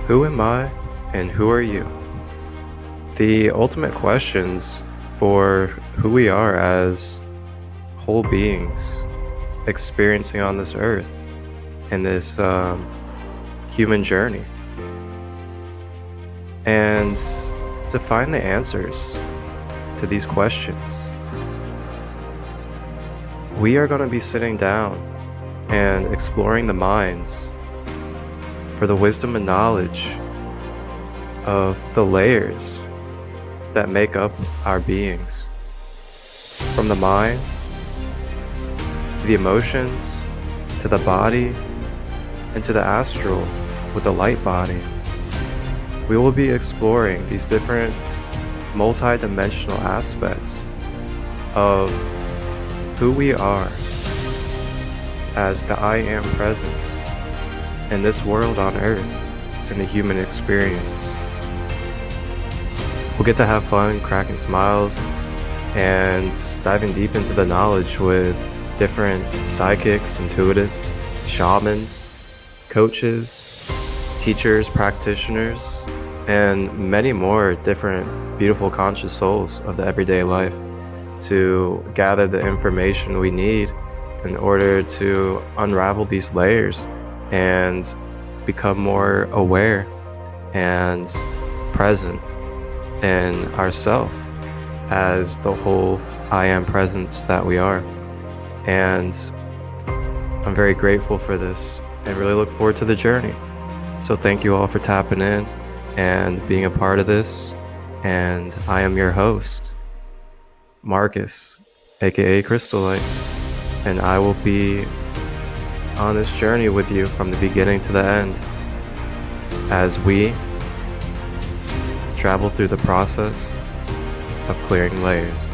Who am I and who are you? The ultimate questions for who we are as whole beings experiencing on this earth in this human journey. And to find the answers to these questions, we are going to be sitting down and exploring the minds for the wisdom and knowledge of the layers that make up our beings. From the mind, to the emotions, to the body, and to the astral with the light body. We will be exploring these different multi-dimensional aspects of who we are as the I Am presence in this world on earth, in the human experience. We'll get to have fun, cracking smiles, and diving deep into the knowledge with different psychics, intuitives, shamans, coaches, teachers, practitioners, and many more different beautiful conscious souls of the everyday life to gather the information we need in order to unravel these layers and become more aware and present in ourself as the whole I Am presence that we are. And I'm very grateful for this and really look forward to the journey. So thank you all for tapping in and being a part of this. And I am your host, Marcus, aka Christolight, and I will be on this journey with you from the beginning to the end as we travel through the process of clearing layers.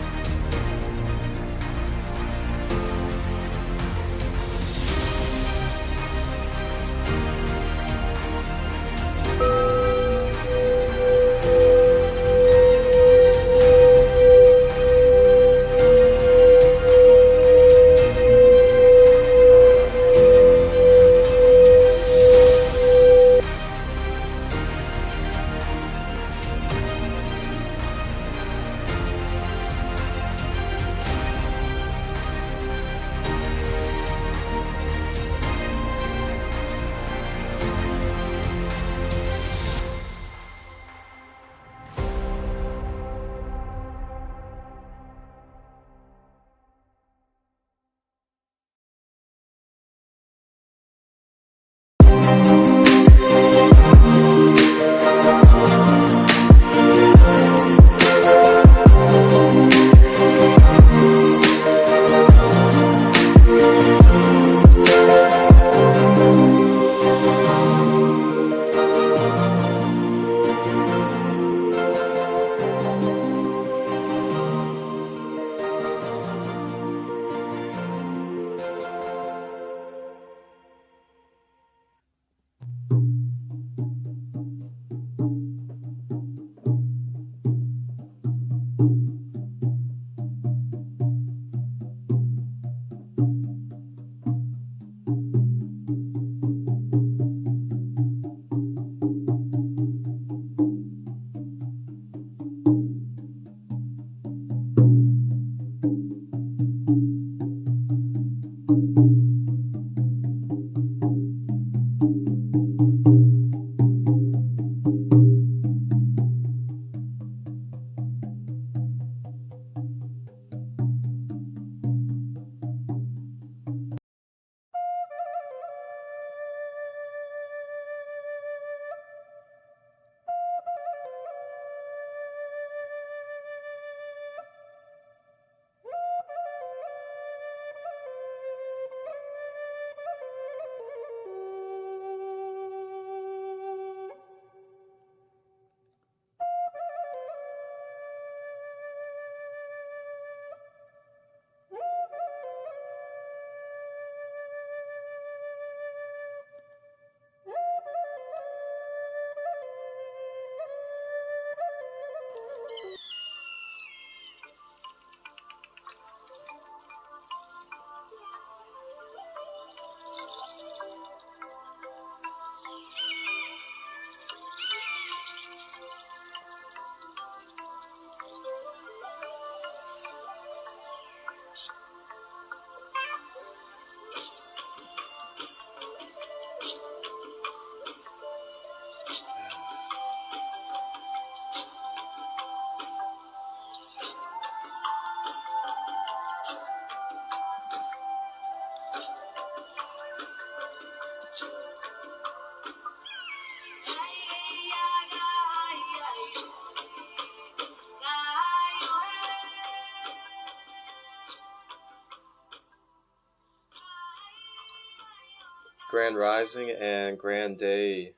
Grand Rising and Grand Day,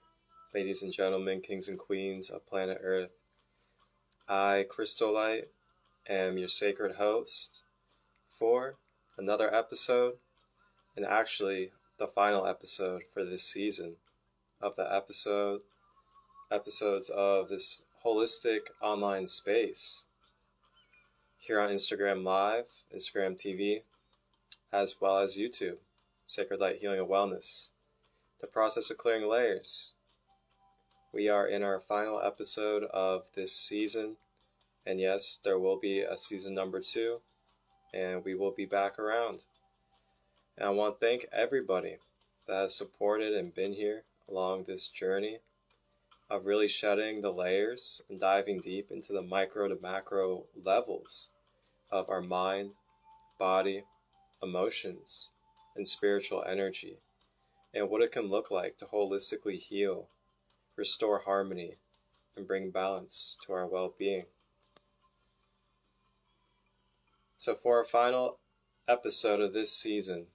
ladies and gentlemen, kings and queens of planet Earth. I, Christolight, am your sacred host for another episode, and actually the final episode for this season of the episodes of this holistic online space here on Instagram Live, Instagram TV, as well as YouTube. Sacred Light Healing and Wellness, the process of clearing layers. We are in our final episode of this season, and yes, there will be a season number 2, and we will be back around. And I want to thank everybody that has supported and been here along this journey of really shedding the layers and diving deep into the micro to macro levels of our mind, body, emotions, and spiritual energy, and what it can look like to holistically heal, restore harmony, and bring balance to our well-being. So for our final episode of this season,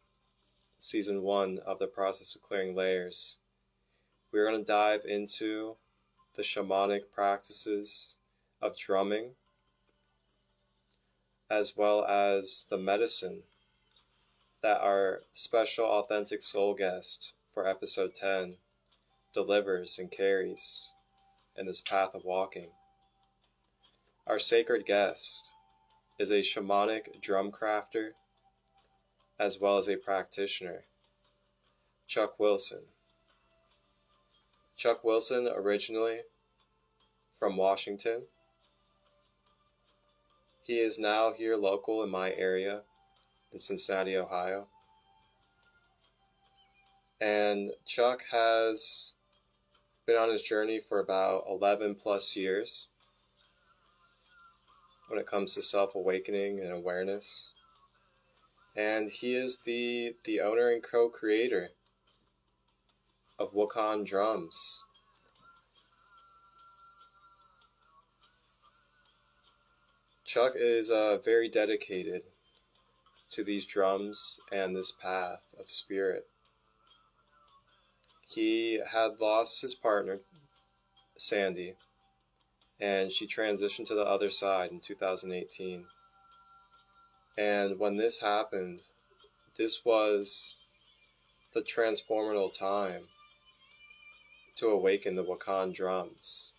season 1 of the process of clearing layers, we're going to dive into the shamanic practices of drumming, as well as the medicine that our special authentic soul guest for episode 10 delivers and carries in this path of walking. Our sacred guest is a shamanic drum crafter as well as a practitioner, Chuck Wilson. Chuck Wilson, originally from Washington. He is now here local in my area in Cincinnati, Ohio. And Chuck has been on his journey for about 11 plus years when it comes to self-awakening and awareness. And he is the owner and co-creator of Wakan Drums. Chuck is very dedicated to these drums and this path of spirit. He had lost his partner, Sandy, and she transitioned to the other side in 2018. And when this happened, this was the transformational time to awaken the Wakan drums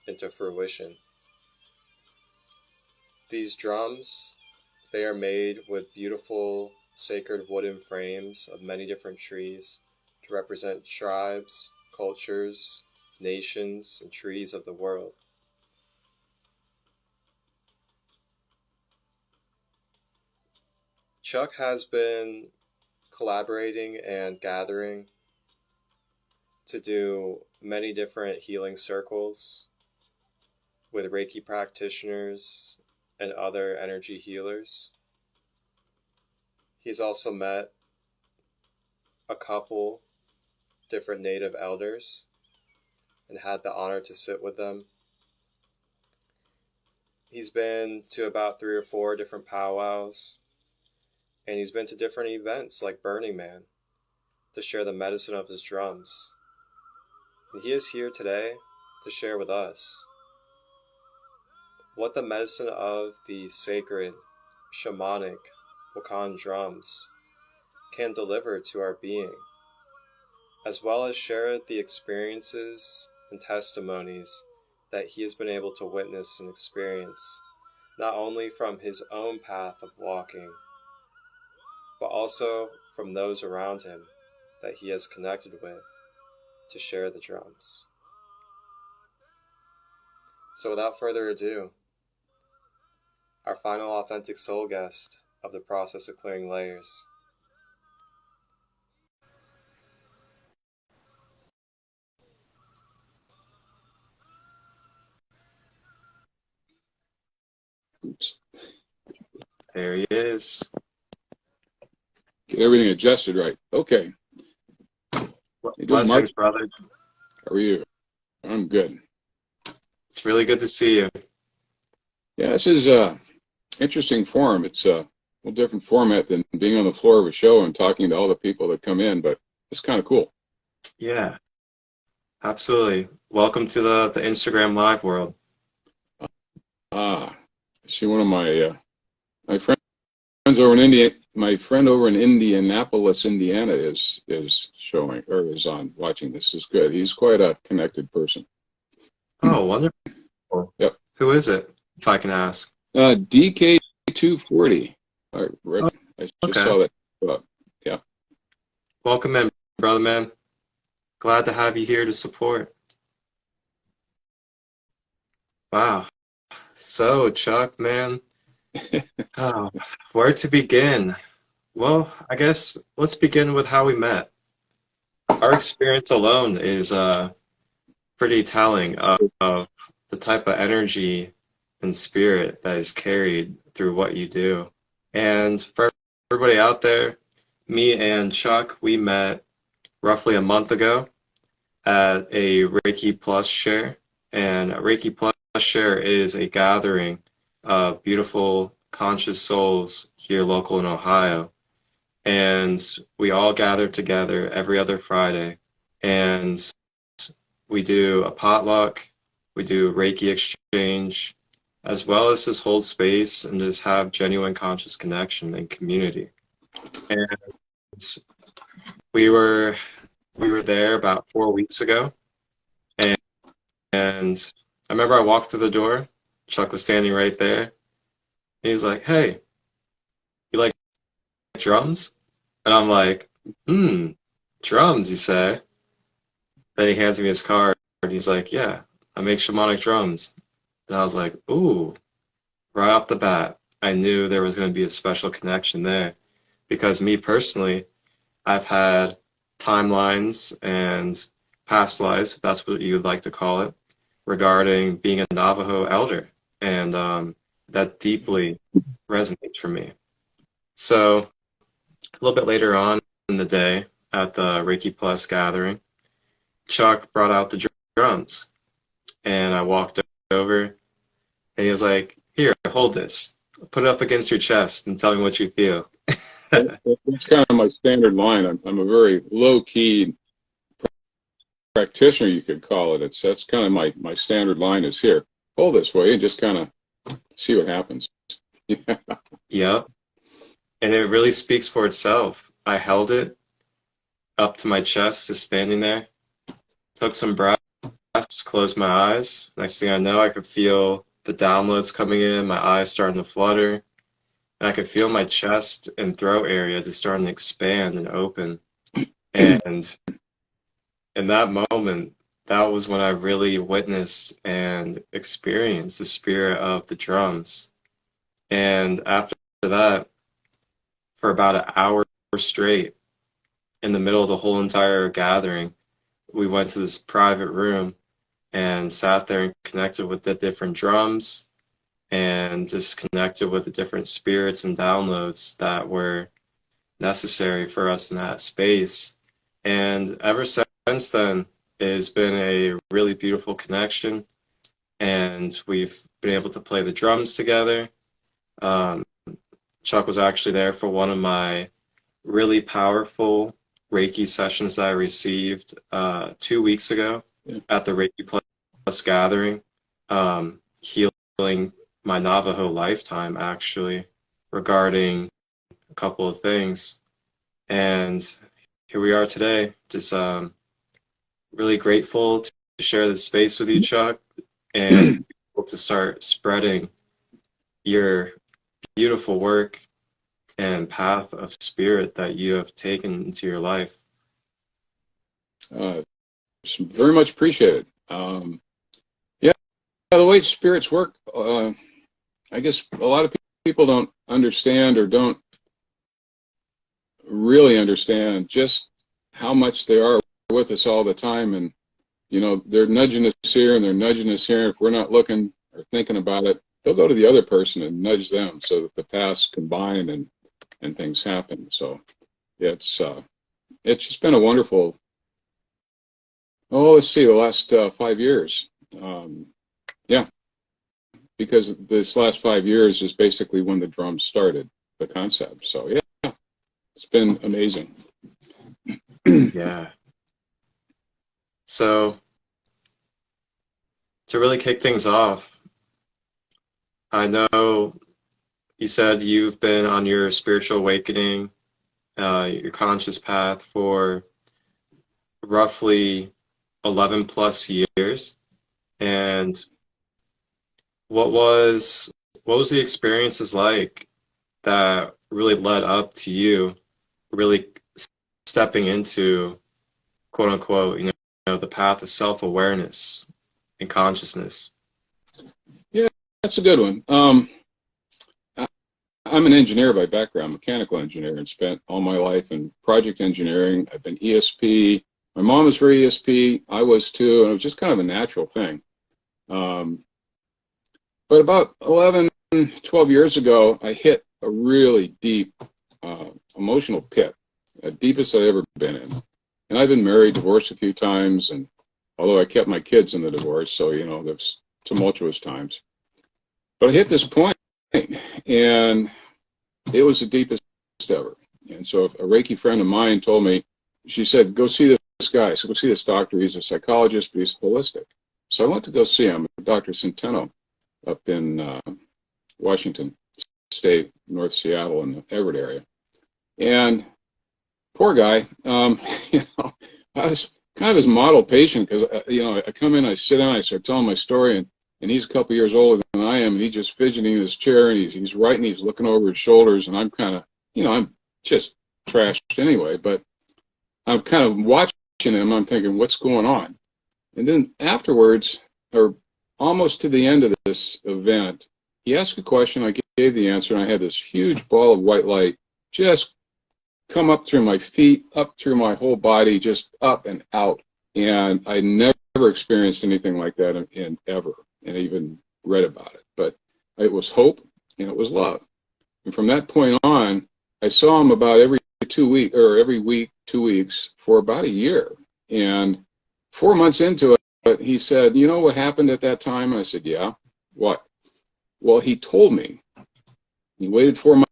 into fruition. These drums, they are made with beautiful sacred wooden frames of many different trees to represent tribes, cultures, nations, and trees of the world. Chuck has been collaborating and gathering to do many different healing circles with Reiki practitioners and other energy healers. He's also met a couple different native elders and had the honor to sit with them. He's been to about 3 or 4 different powwows, and he's been to different events like Burning Man to share the medicine of his drums. And he is here today to share with us what the medicine of the sacred, shamanic Wakan drums can deliver to our being, as well as share the experiences and testimonies that he has been able to witness and experience, not only from his own path of walking, but also from those around him that he has connected with to share the drums. So without further ado, our final authentic soul guest of the process of clearing layers. Oops. There he is. Get everything adjusted right. Okay. Blessings, brother. How are you? I'm good. It's really good to see you. Yeah, this is a interesting forum. It's a little different format than being on the floor of a show and talking to all the people that come in, but it's kind of cool. Yeah, absolutely. Welcome to the Instagram Live world. Ah, see, one of my friends over in India, my friend over in Indianapolis, Indiana, is showing or is on watching. This is good. He's quite a connected person. Oh, wonderful. Yep. Who is it, if I can ask? DK240. I just Okay. saw that. Yeah. Welcome in, brother man. Glad to have you here to support. Wow. So, Chuck, man, oh, where to begin? Well, I guess let's begin with how we met. Our experience alone is pretty telling of the type of energy and spirit that is carried through what you do. And for everybody out there, me and Chuck, we met roughly a month ago at a Reiki Plus share. And a Reiki Plus share is a gathering of beautiful conscious souls here local in Ohio. And we all gather together every other Friday. And we do a potluck, we do Reiki exchange, as well as just hold space and just have genuine conscious connection and community. And we were there about 4 weeks ago, and I remember I walked through the door. Chuck was standing right there. And he's like, "Hey, you like drums?" And I'm like, drums, you say?" Then he hands me his card, and he's like, "Yeah, I make shamanic drums." And I was like, "Ooh." Right off the bat, I knew there was going to be a special connection there, because me personally, I've had timelines and past lives, if that's what you would like to call it, regarding being a Navajo elder, and that deeply resonates for me. So a little bit later on in the day at the Reiki Plus gathering, Chuck brought out the drums, and I walked over, and he was like, "Here, hold this. Put it up against your chest and tell me what you feel." That's kind of my standard line. I'm a very low-key practitioner, you could call it. That's kind of my standard line is, "Here, hold this way and just kind of see what happens." Yep. And it really speaks for itself. I held it up to my chest, just standing there, took some breaths, closed my eyes. Next thing I know, I could feel the downloads coming in, my eyes starting to flutter, and I could feel my chest and throat area just starting to expand and open. And in that moment, that was when I really witnessed and experienced the spirit of the drums. And after that, for about an hour straight, in the middle of the whole entire gathering, we went to this private room and sat there and connected with the different drums and just connected with the different spirits and downloads that were necessary for us in that space. And ever since then, it has been a really beautiful connection, and we've been able to play the drums together. Chuck was actually there for one of my really powerful Reiki sessions that I received 2 weeks ago at the Reiki Plus gathering, healing my Navajo lifetime, actually, regarding a couple of things. And here we are today, just really grateful to share this space with you, Chuck, and to start spreading your beautiful work and path of spirit that you have taken into your life. Very much appreciated. Yeah, the way spirits work, I guess a lot of people don't understand or don't really understand just how much they are with us all the time. And, you know, they're nudging us here and they're nudging us here. If we're not looking or thinking about it, they'll go to the other person and nudge them so that the paths combine and things happen. So it's just been a wonderful, let's see, the last 5 years. Yeah, because this last 5 years is basically when the drums started, the concept. So yeah, it's been amazing. Yeah. So to really kick things off, I know you said you've been on your spiritual awakening, your conscious path for roughly 11 plus years. And what was what was the experiences like that really led up to you really stepping into quote unquote, the path of self-awareness and consciousness? Yeah, that's a good one. I, I'm an engineer by background, mechanical engineer, and spent all my life in project engineering. I've been ESP. My mom was very ESP. I was too, and it was just kind of a natural thing. Um, but about 11, 12 years ago, I hit a really deep emotional pit, the deepest I've ever been in. And I've been married, divorced a few times, and although I kept my kids in the divorce, so, there's tumultuous times. But I hit this point, and it was the deepest ever. And so a Reiki friend of mine told me, she said, go see this guy. So go see this doctor. He's a psychologist, but he's holistic. So I went to go see him, Dr. Centeno, up in Washington State, North Seattle, in the Everett area. And poor guy, I was kind of his model patient because, I come in, I sit down, I start telling my story, and he's a couple years older than I am, and he's just fidgeting in his chair, and he's writing, he's looking over his shoulders, and I'm kind of, I'm just trashed anyway, but I'm kind of watching him, I'm thinking, what's going on? And then afterwards, or almost to the end of this event, he asked a question, I gave the answer, and I had this huge ball of white light just come up through my feet, up through my whole body, just up and out. And I never experienced anything like that in ever, and even read about it. But it was hope, and it was love. And from that point on, I saw him about every 2 weeks, or every week, 2 weeks, for about a year. And 4 months into it, he said, you know what happened at that time? And I said, yeah. What? Well, he told me. He waited 4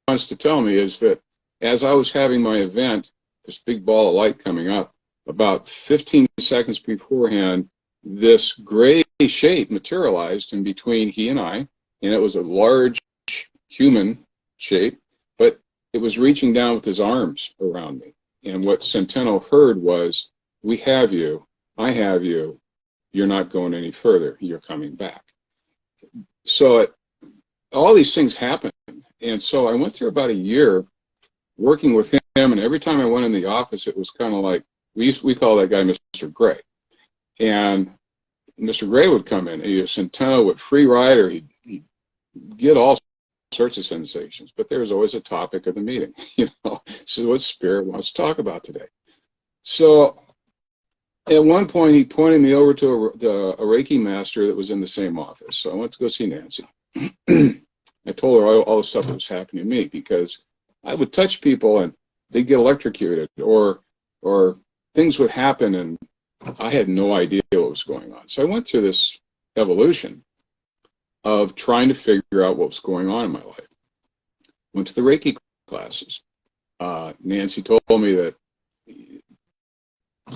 months to tell me, is that as I was having my event, this big ball of light coming up, about 15 seconds beforehand, this gray shape materialized in between he and I, and it was a large human shape, but it was reaching down with his arms around me. And what Centeno heard was, we have you, I have you, you're not going any further, you're coming back. So all these things happened. And so I went through about a year working with him, and every time I went in the office, it was kind of like, we call that guy Mr. Gray. And Mr. Gray would come in, Centeno would free ride, or he'd get all sorts of sensations, but there was always a topic of the meeting, so what spirit wants to talk about today. So at one point, he pointed me over to a Reiki master that was in the same office. So I went to go see Nancy. I told her all the stuff that was happening to me, because I would touch people and they'd get electrocuted, or things would happen and I had no idea what was going on. So I went through this evolution of trying to figure out what was going on in my life. Went to the Reiki classes. Nancy told me that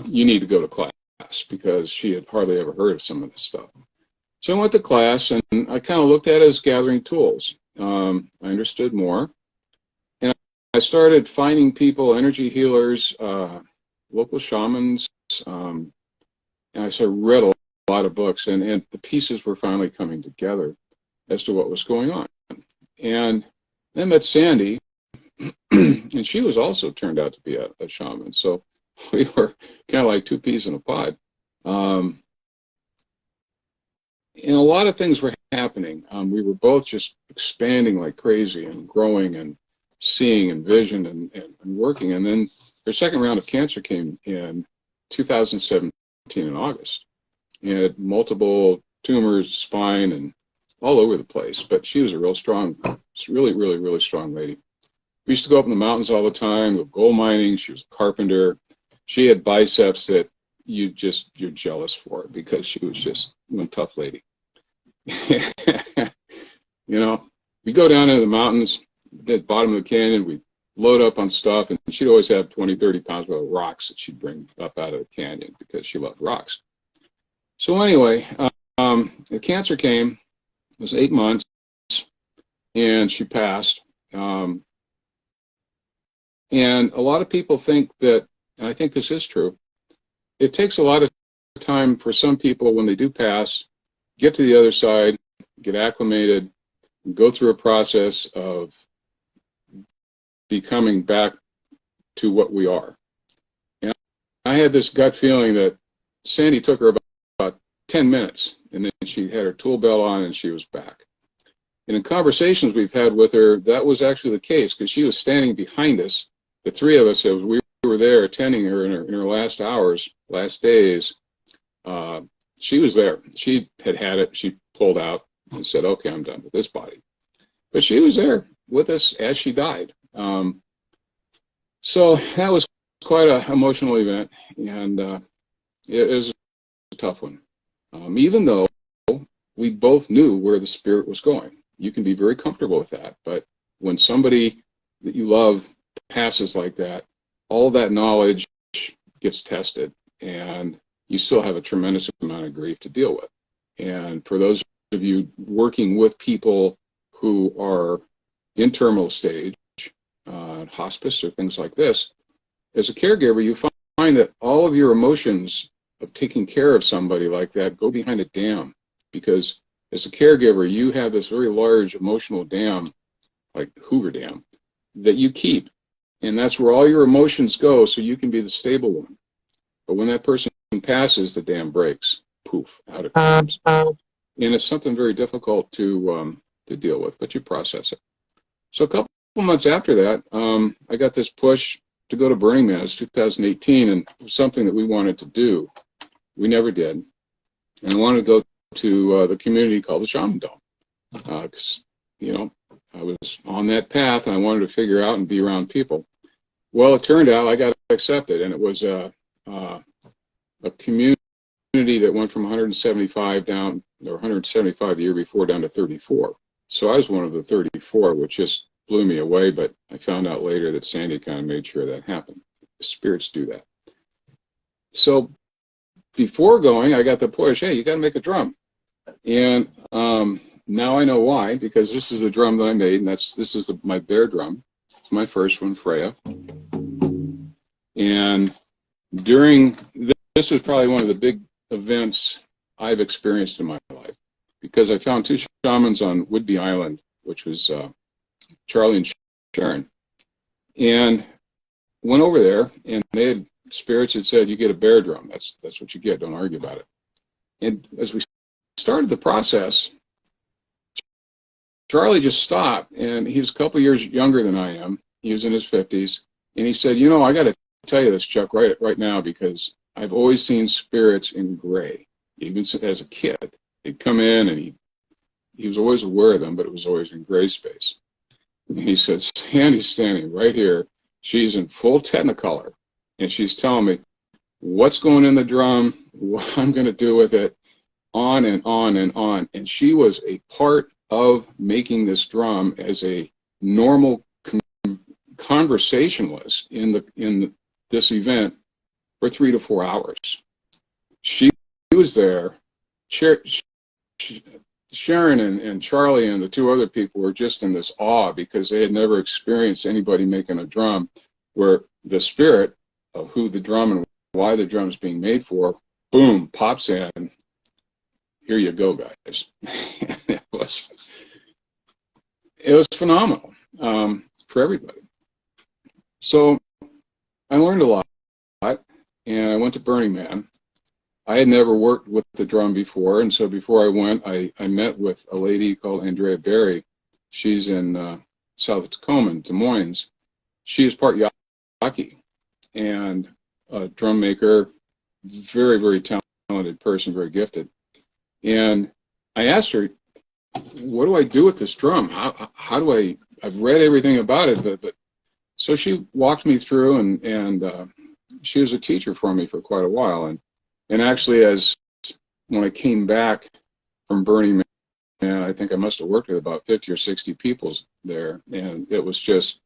you need to go to class, because she had hardly ever heard of some of this stuff. So I went to class, and I kind of looked at it as gathering tools. I understood more. And I started finding people, energy healers, local shamans, and I read a lot of books, and the pieces were finally coming together as to what was going on. And then I met Sandy, and she was also turned out to be a shaman. So we were kind of like two peas in a pod. And a lot of things were happening. We were both just expanding like crazy and growing and seeing and vision and working. And then her second round of cancer came in 2017 in August. And had multiple tumors, spine, and all over the place. But she was a real strong, really, really, really strong lady. We used to go up in the mountains all the time, go gold mining. She was a carpenter. She had biceps that you're jealous for, because she was just one tough lady. We go down into the mountains, the bottom of the canyon, we load up on stuff, and she'd always have 20, 30 pounds worth of rocks that she'd bring up out of the canyon because she loved rocks. So anyway, the cancer came. It was 8 months, and she passed. And a lot of people think that, and I think this is true, it takes a lot of time for some people when they do pass, get to the other side, get acclimated, go through a process of becoming back to what we are. And I had this gut feeling that Sandy took her about 10 minutes, and then she had her tool belt on and she was back. And in conversations we've had with her, that was actually the case, because she was standing behind us, the three of us, as we were there attending her in her last hours, last days. She was there. She had it. She pulled out and said, okay, I'm done with this body. But she was there with us as she died. So that was quite an emotional event, and it was a tough one. Even though we both knew where the spirit was going. You can be very comfortable with that, but when somebody that you love passes like that, all that knowledge gets tested, and you still have a tremendous amount of grief to deal with. And for those of you working with people who are in terminal stage, hospice or things like this, as a caregiver, you find that all of your emotions of taking care of somebody like that go behind a dam, because as a caregiver, you have this very large emotional dam, like Hoover Dam, that you keep. And that's where all your emotions go, so you can be the stable one. But when that person passes, the dam breaks. Poof, out it comes. And it's something very difficult to deal with, but you process it. So a couple months after that, I got this push to go to Burning Man. It was 2018, and it was something that we wanted to do. We never did. And I wanted to go to the community called the Shaman Dome. Because, you know, I was on that path, and I wanted to figure out and be around people. Well, it turned out I got accepted, and it was a community that went from 175 down, or 175 the year before, down to 34. So I was one of the 34, which just blew me away, but I found out later that Sandy kind of made sure that happened. The spirits do that. So before going, I got the push, hey, you got to make a drum. And now I know why, because this is the drum that I made, and this is my bear drum. It's my first one, Freya. And during this was probably one of the big events I've experienced in my life, because I found two shamans on Whidbey Island, which was Charlie and Sharon, and went over there, and they had spirits had said, you get a bear drum. That's what you get. Don't argue about it. And as we started the process, Charlie just stopped, and he was a couple years younger than I am. He was in his 50s, and he said, you know, I got to tell you this, Chuck, right now, because I've always seen spirits in gray, even as a kid. They'd come in, and he was always aware of them, but it was always in gray space. And he said, Sandy's standing right here. She's in full Technicolor, and she's telling me what's going in the drum, what I'm going to do with it, on and on and on. And she was a part of making this drum as a normal conversationalist in this event for 3 to 4 hours. She was there. Sharon and Charlie and the two other people were just in this awe, because they had never experienced anybody making a drum where the spirit of who the drum and why the drum's being made for, boom, pops in. Here you go, guys. it was phenomenal for everybody. So I learned a lot, and I went to Burning Man. I had never worked with the drum before, and so before I went, I met with a lady called Andrea Berry. She's in South Tacoma, Des Moines. She is part Yaqui and a drum maker, very, very talented person, very gifted. And I asked her, what do I do with this drum? How do I've read everything about it, but so she walked me through, and she was a teacher for me for quite a while. And actually, when I came back from Burning Man, I think I must have worked with about 50 or 60 people there, and it was just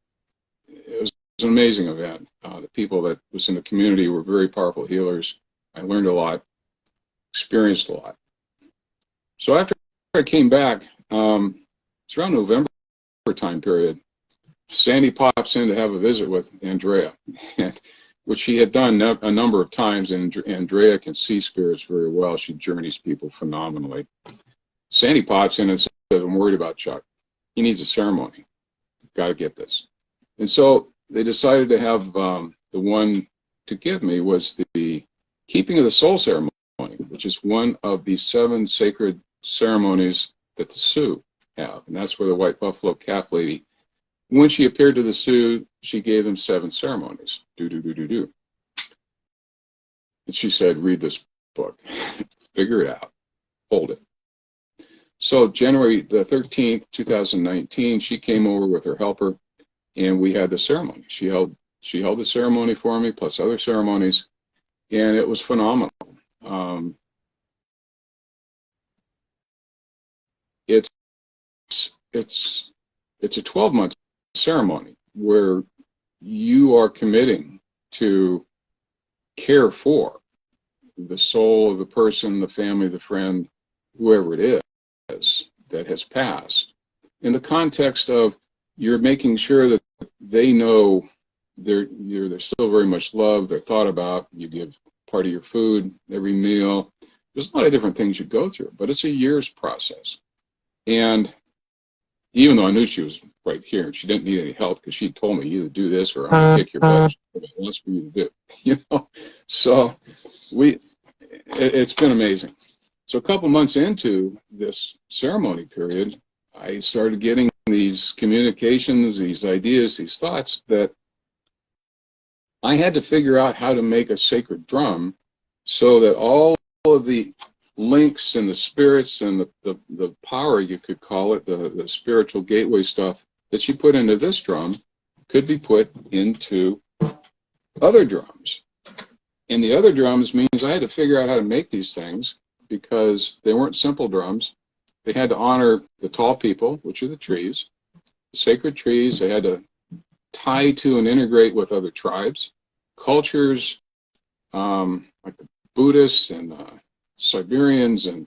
it was an amazing event. The people that was in the community were very powerful healers. I learned a lot, experienced a lot. So after I came back, it's around November time period, Sandy pops in to have a visit with Andrea, which she had done a number of times, and Andrea can see spirits very well. She journeys people phenomenally. Sandy pops in and says, I'm worried about Chuck. He needs a ceremony. Got to get this. And so they decided to have the one to give me was the Keeping of the Soul ceremony, which is one of the 7 sacred ceremonies that the Sioux have. And that's where the White Buffalo Calf Lady, when she appeared to the Sioux, she gave them 7 ceremonies. Do. And she said, read this book. Figure it out. Hold it. So January the 13th, 2019, she came over with her helper, and we had the ceremony. She held the ceremony for me, plus other ceremonies, and it was phenomenal. It's a 12-month ceremony where you are committing to care for the soul of the person, the family, the friend, whoever it is that has passed, in the context of you're making sure that they know they're still very much loved, they're thought about. You give part of your food every meal. There's a lot of different things you go through, but it's a year's process. And even though I knew she was right here and she didn't need any help, because she told me, either do this or I'm going to kick your butt. What's for you to do? So it's been amazing. So a couple months into this ceremony period, I started getting these communications, these ideas, these thoughts that I had to figure out how to make a sacred drum so that all of the links and the spirits and the power, you could call it, the spiritual gateway stuff that she put into this drum could be put into other drums. And the other drums means I had to figure out how to make these things, because they weren't simple drums. They had to honor the tall people, which are the trees, the sacred trees. They had to tie to and integrate with other tribes, cultures, like the Buddhists and Siberians, and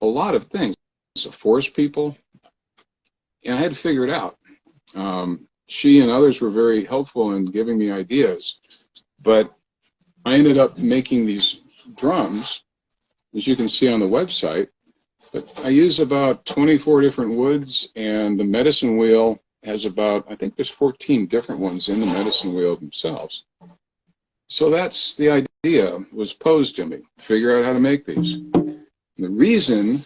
a lot of things. So forest people. And I had to figure it out. She and others were very helpful in giving me ideas. But I ended up making these drums, as you can see on the website. But I use about 24 different woods, and the medicine wheel has about, I think there's 14 different ones in the medicine wheel themselves. So that's the idea was posed to me, figure out how to make these. And the reason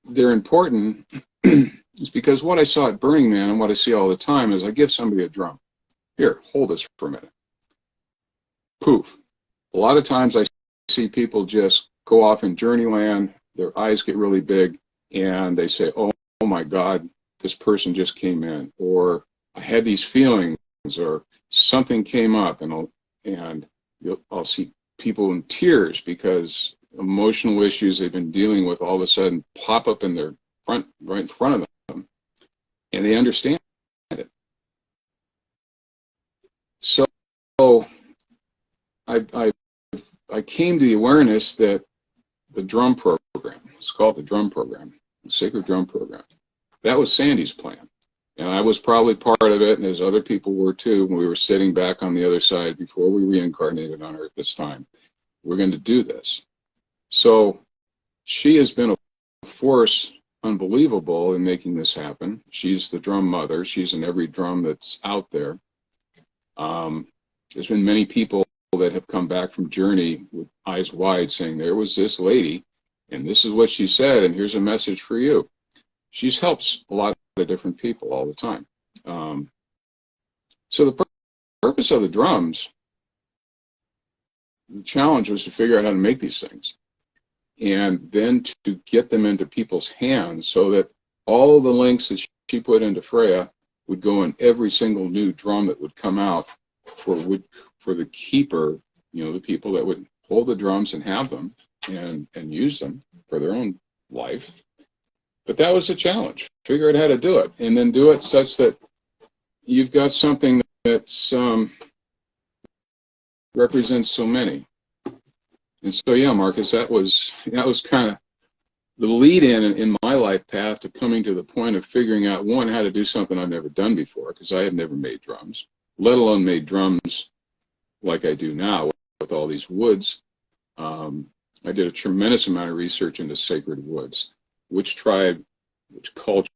they're important is because what I saw at Burning Man and what I see all the time is I give somebody a drum. Here, hold this for a minute. Poof. A lot of times I see people just go off in journeyland, their eyes get really big, and they say, oh my God, this person just came in, or I had these feelings, or something came up, and I'll see people in tears because emotional issues they've been dealing with all of a sudden pop up in their right in front of them, and they understand it. So I came to the awareness that the drum program, it's called the drum program, the Sacred Drum Program, that was Sandy's plan. And I was probably part of it, and as other people were too, when we were sitting back on the other side before we reincarnated on Earth this time. We're going to do this. So she has been a force unbelievable in making this happen. She's the drum mother. She's in every drum that's out there. There's been many people that have come back from Journey with eyes wide saying, there was this lady, and this is what she said, and here's a message for you. She helps a lot of different people all the time. So the purpose of the drums, the challenge was to figure out how to make these things, and then to get them into people's hands so that all the links that she put into Freya would go in every single new drum that would come out for the keeper, the people that would hold the drums and have them and use them for their own life. But that was the challenge. Figure out how to do it, and then do it such that you've got something that's represents so many. And so, yeah, Marcus, that was kind of the lead in my life path to coming to the point of figuring out, one, how to do something I've never done before, because I had never made drums, let alone made drums like I do now with all these woods. I did a tremendous amount of research into sacred woods, which tribe, which culture,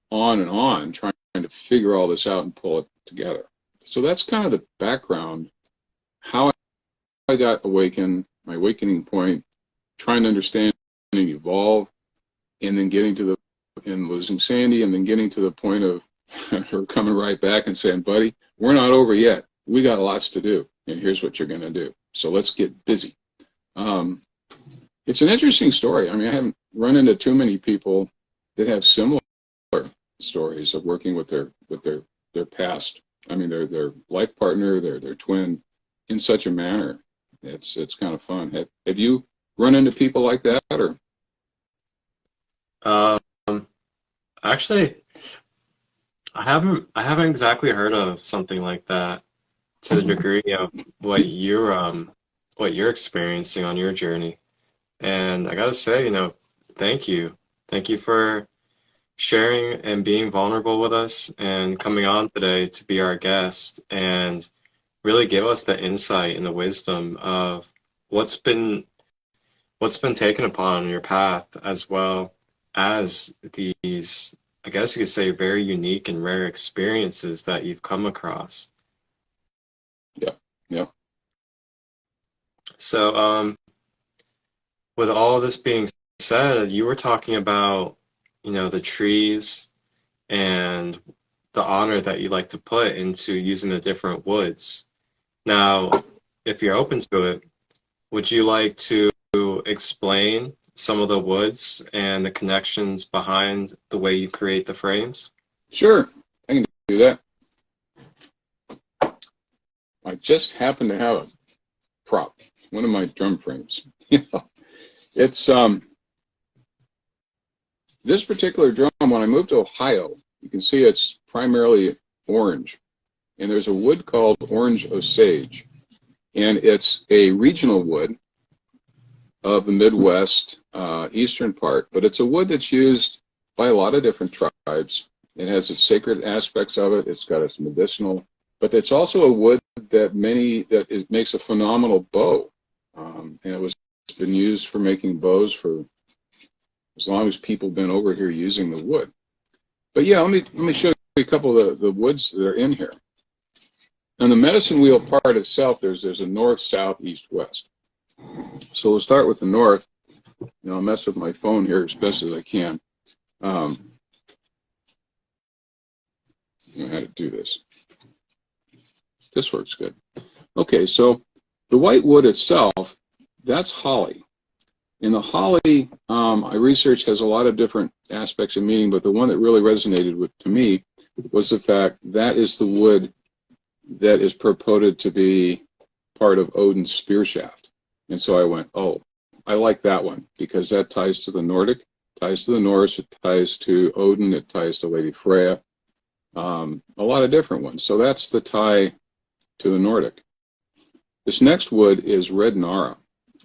on and on, trying to figure all this out and pull it together. So that's kind of the background, how I got awakened, my awakening point, trying to understand and evolve, and then getting to and losing Sandy, and then getting to the point of her coming right back and saying, buddy, we're not over yet. We got lots to do, and here's what you're going to do. So let's get busy. It's an interesting story. I mean, I haven't run into too many people that have similar stories of working with their past. I mean, their life partner, their twin, in such a manner. It's kind of fun. Have you run into people like that, or? Actually, I haven't exactly heard of something like that to the degree of what you're experiencing on your journey. And I gotta say, thank you. Thank you for sharing and being vulnerable with us and coming on today to be our guest and really give us the insight and the wisdom of what's been taken upon your path, as well as these, I guess you could say, very unique and rare experiences that you've come across. Yeah. So, with all this being said, you were talking about, the trees and the honor that you like to put into using the different woods. Now, if you're open to it, would you like to explain some of the woods and the connections behind the way you create the frames? Sure, I can do that. I just happen to have a prop, one of my drum frames. It's this particular drum. When I moved to Ohio, you can see it's primarily orange, and there's a wood called orange osage, and it's a regional wood of the Midwest, eastern part, but it's a wood that's used by a lot of different tribes. It has its sacred aspects of it. It's got its medicinal, but it's also a wood that makes a phenomenal bow, and it's been used for making bows for as long as people have been over here using the wood. But yeah, let me show you a couple of the woods that are in here. On the medicine wheel part itself, there's a north, south, east, west. So we'll start with the north. I'll mess with my phone here as best as I can. I know how to do this. This works good. Okay, so the white wood itself, that's holly. And the holly, I researched, has a lot of different aspects of meaning, but the one that really resonated to me was the fact that is the wood that is purported to be part of Odin's spear shaft. And so I went, oh, I like that one, because that ties to the Nordic, ties to the Norse, it ties to Odin, it ties to Lady Freya, a lot of different ones. So that's the tie to the Nordic. This next wood is red Nara.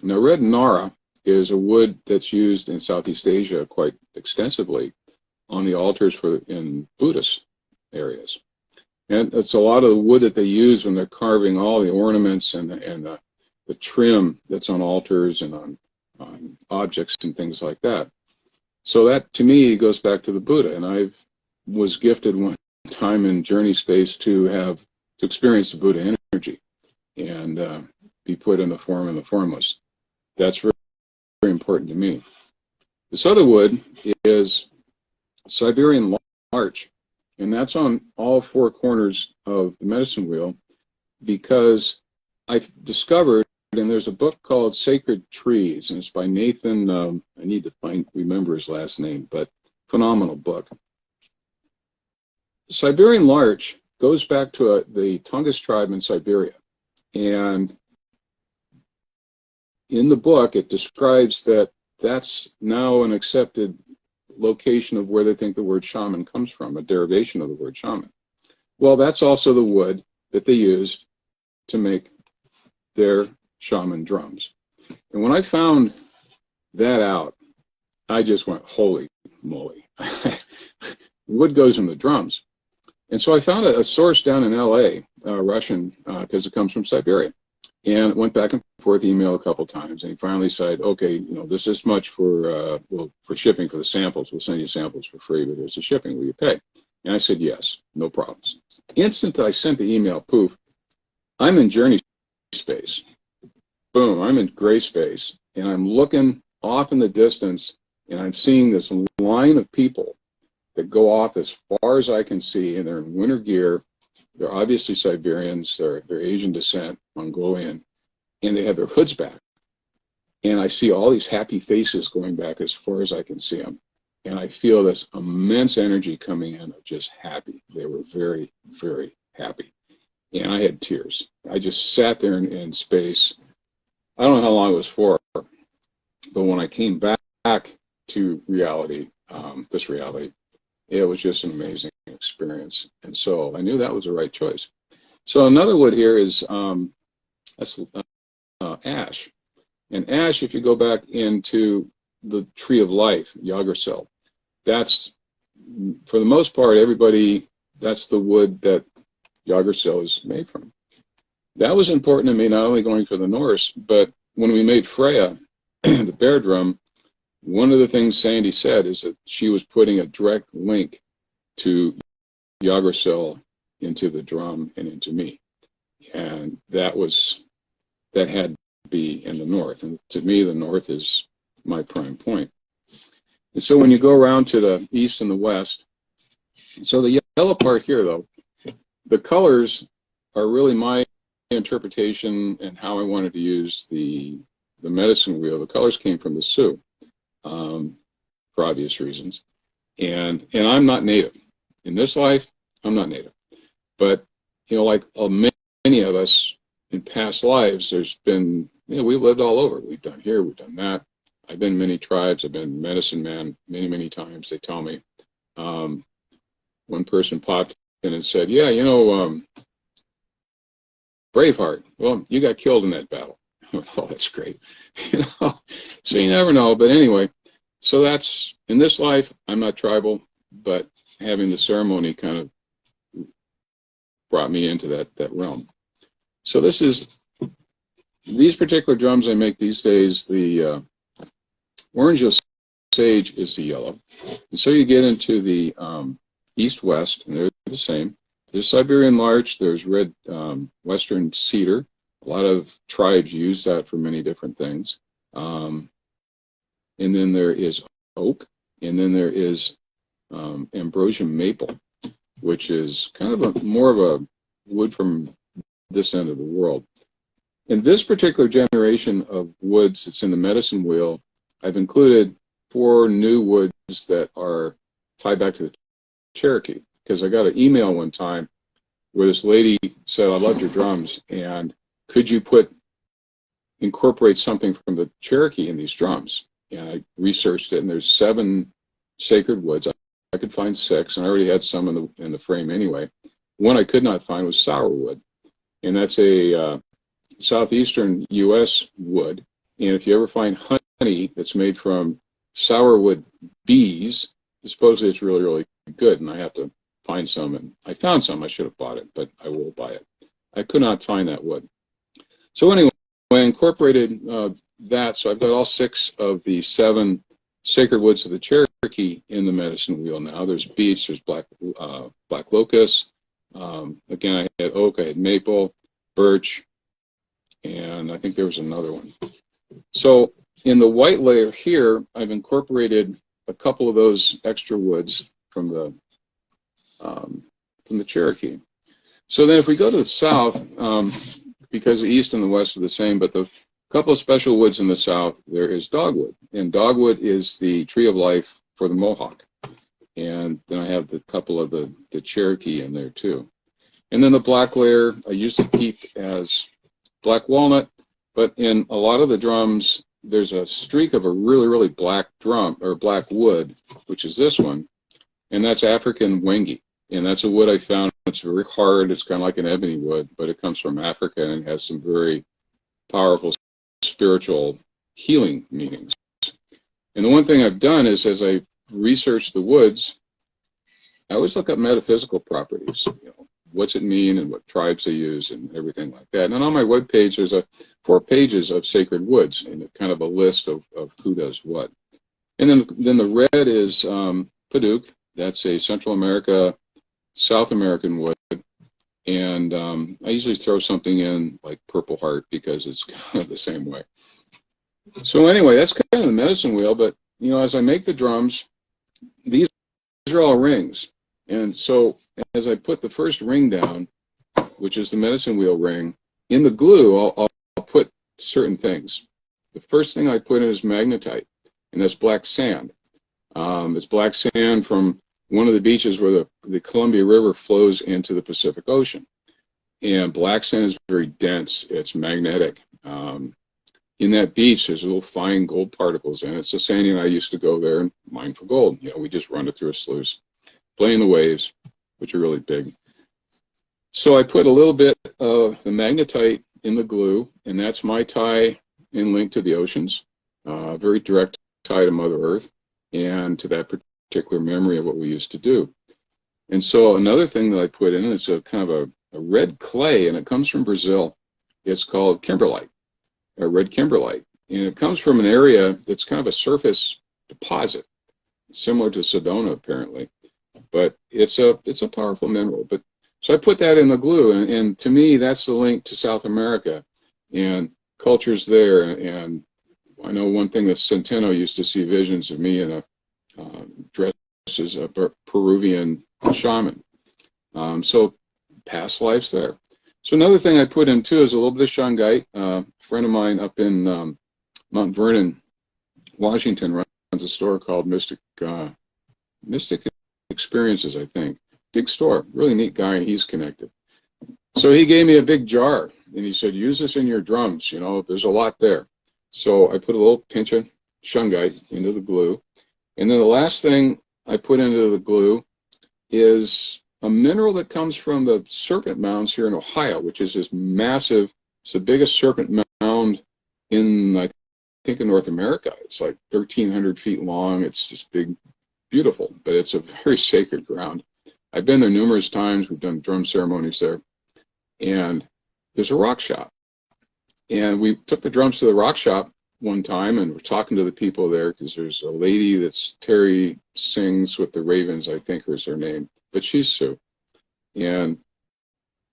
Now, red Nara is a wood that's used in Southeast Asia quite extensively on the altars in Buddhist areas. And it's a lot of the wood that they use when they're carving all the ornaments and the trim that's on altars and on objects and things like that. So that, to me, goes back to the Buddha. And I was gifted one time in Journey Space to experience the Buddha energy and be put in the form and the formless. That's very, very important to me. This other wood is Siberian larch, and that's on all four corners of the medicine wheel, because I discovered, and there's a book called Sacred Trees, and it's by Nathan, I need to remember his last name, but phenomenal book. Siberian larch goes back to the Thankh tribe in Siberia, and in the book it describes that that's now an accepted location of where they think the word shaman comes from, a derivation of the word shaman. Well, that's also the wood that they used to make their shaman drums. And when I found that out, I just went, holy moly. Wood goes in the drums. And so I found a source down in LA, Russian, because it comes from Siberia. And went back and forth email a couple times, and he finally said, okay, you know, this is much for for shipping for the samples. We'll send you samples for free, but there's the shipping. Will you pay? And I said, yes, no problems. Instant that I sent the email, poof, I'm in journey space. Boom, I'm in gray space, and I'm looking off in the distance, and I'm seeing this line of people that go off as far as I can see, and they're in winter gear. They're obviously Siberians, they're Asian descent, Mongolian, and they have their hoods back. And I see all these happy faces going back as far as I can see them. And I feel this immense energy coming in of just happy. They were very, very happy. And I had tears. I just sat there in space. I don't know how long it was for, but when I came back to reality, this reality, it was just an amazing experience. And so I knew that was the right choice. So another wood here is ash. And ash, if you go back into the tree of life, Yggdrasil, that's, for the most part, everybody, that's the wood that Yggdrasil is made from. That was important to me, not only going for the Norse, but when we made Freya, the bear drum, one of the things Sandy said is that she was putting a direct link to Yggdrasil into the drum and into me. And that had to be in the north. And to me, the north is my prime point. And so when you go around to the east and the west, so the yellow part here, though, the colors are really my interpretation and how I wanted to use the medicine wheel. The colors came from the Sioux. For obvious reasons, and I'm not native. In this life, I'm not native. But, you know, like many of us in past lives, there's been, you know, we've lived all over. We've done here, we've done that. I've been in many tribes. I've been medicine man many, many times. They tell me. One person popped in and said, yeah, you know, Braveheart, well, you got killed in that battle. Oh, that's great. You know, so you never know. But anyway, so that's, in this life, I'm not tribal, but having the ceremony kind of brought me into that realm. So this is, these particular drums I make these days, the orange sage is the yellow. And so you get into the east-west, and they're the same. There's Siberian larch, there's red western cedar. A lot of tribes use that for many different things. And then there is oak, and then there is ambrosia maple, which is kind of more of a wood from this end of the world. In this particular generation of woods that's in the medicine wheel, I've included 4 new woods that are tied back to the Cherokee, because I got an email one time where this lady said, I loved your drums, and could you incorporate something from the Cherokee in these drums? And I researched it, and there's 7 sacred woods. I could find 6, and I already had some in the frame anyway. One I could not find was sourwood, and that's a southeastern U.S. wood. And if you ever find honey that's made from sourwood bees, supposedly it's really, really good, and I have to find some. And I found some. I should have bought it, but I will buy it. I could not find that wood. So anyway, I incorporated that, so I've got all 6 of the 7 sacred woods of the Cherokee in the medicine wheel now. There's beech, there's black locust. Again, I had oak, I had maple, birch, and I think there was another one. So in the white layer here, I've incorporated a couple of those extra woods from the Cherokee. So then if we go to the south, because the east and the west are the same, but the couple of special woods in the south, there is dogwood. And dogwood is the tree of life for the Mohawk. And then I have the couple of the Cherokee in there too. And then the black layer, I use the peak as black walnut, but in a lot of the drums, there's a streak of a really, really black drum, or black wood, which is this one, and that's African wengi. And that's a wood I found It's very hard. It's kind of like an ebony wood, but it comes from Africa and has some very powerful spiritual healing meanings. And the one thing I've done is, as I research the woods, I always look up metaphysical properties. What's it mean and what tribes they use and everything like that. And on my webpage, there's 4 pages of sacred woods and kind of a list of who does what. And then the red is Padauk. That's a Central America, South American wood. And I usually throw something in like Purple Heart because it's kind of the same way. So anyway, that's kind of the medicine wheel. But, as I make the drums, these are all rings. And so as I put the first ring down, which is the medicine wheel ring, in the glue, I'll put certain things. The first thing I put in is magnetite, and that's black sand. It's black sand from one of the beaches where the Columbia River flows into the Pacific Ocean. And black sand is very dense. It's magnetic. In that beach, there's little fine gold particles in it. So Sandy and I used to go there and mine for gold. We just run it through a sluice, play in the waves, which are really big. So I put a little bit of the magnetite in the glue, and that's my tie and link to the oceans, very direct tie to Mother Earth and to that particular memory of what we used to do. And so another thing that I put in is a kind of a red clay, and it comes from Brazil. It's called kimberlite, or red kimberlite, and it comes from an area that's kind of a surface deposit, similar to Sedona apparently. But it's a powerful mineral. But so I put that in the glue, and to me, that's the link to South America and cultures there. And I know one thing that Centeno used to see visions of me in a dress as a Peruvian shaman. So past lives there. So another thing I put in too is a little bit of shungite. A friend of mine up in Mount Vernon, Washington, runs a store called Mystic Experiences, I think. Big store, really neat guy, and he's connected. So he gave me a big jar, and he said, use this in your drums, there's a lot there. So I put a little pinch of shungite into the glue. And then the last thing I put into the glue is a mineral that comes from the serpent mounds here in Ohio, which is this massive, it's the biggest serpent mound in, I think, in North America. It's like 1,300 feet long. It's this big, beautiful, but it's a very sacred ground. I've been there numerous times. We've done drum ceremonies there. And there's a rock shop. And we took the drums to the rock shop one time, and we're talking to the people there because there's a lady that's Terry sings with the Ravens, I think is her name, but she's Sue. And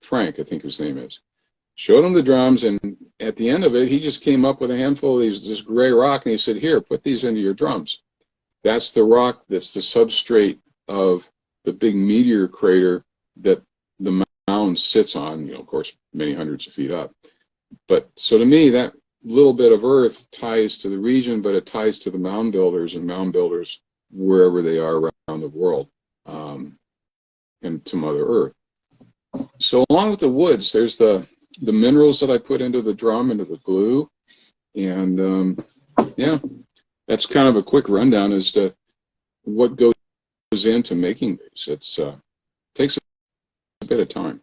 Frank, I think his name is. Showed him the drums, and at the end of it, he just came up with a handful of this gray rock, and he said, here, put these into your drums. That's the rock that's the substrate of the big meteor crater that the mound sits on, of course, many hundreds of feet up. But so to me, that little bit of earth ties to the region, but it ties to the mound builders and mound builders wherever they are around the world, and to Mother Earth. So along with the woods, there's the minerals that I put into the drum, into the glue, and yeah, that's kind of a quick rundown as to what goes into making these. It's takes a bit of time.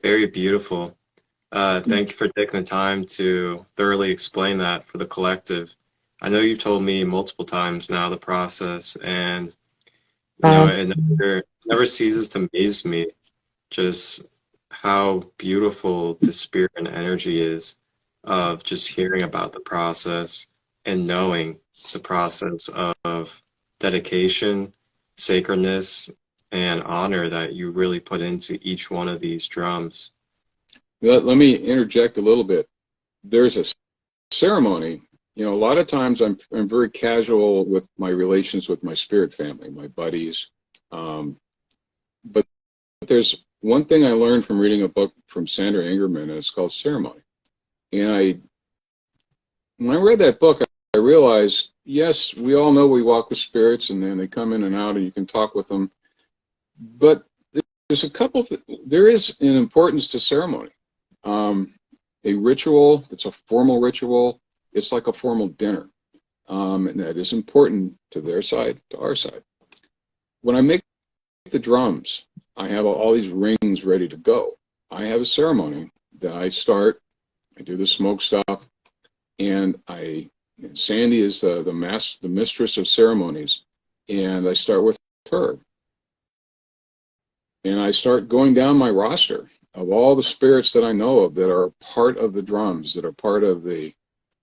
Very beautiful. Thank you for taking the time to thoroughly explain that for the collective. I know you've told me multiple times now the process, and it never ceases to amaze me just how beautiful the spirit and energy is of just hearing about the process and knowing the process of dedication, sacredness, and honor that you really put into each one of these drums. Let me interject a little bit. There's a ceremony. A lot of times I'm very casual with my relations with my spirit family, my buddies. But there's one thing I learned from reading a book from Sandra Ingerman, and it's called Ceremony. And when I read that book, I realized, yes, we all know we walk with spirits, and then they come in and out, and you can talk with them. But there's there is an importance to ceremony. A ritual that's a formal ritual, it's like a formal dinner. And that is important to their side, to our side. when I make the drums, I have all these rings ready to go. I have a ceremony that I start. I do the smoke stuff, and Sandy is the mistress of ceremonies, and I start with her. And I start going down my roster of all the spirits that I know of that are part of the drums, that are part of the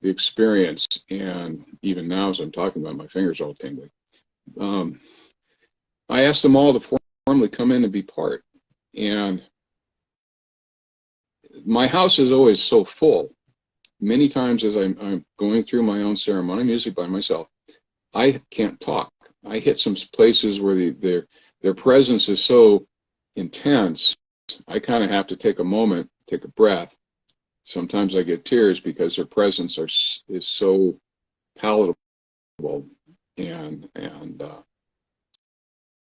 experience. And even now, as I'm talking about, my fingers are all tingling. I ask them all to formally come in and be part. And my house is always so full. Many times as I'm going through my own ceremony, I'm usually by myself, I can't talk. I hit some places where their presence is so intense, I kind of have to take a moment, take a breath. Sometimes I get tears because their presence is so palatable, and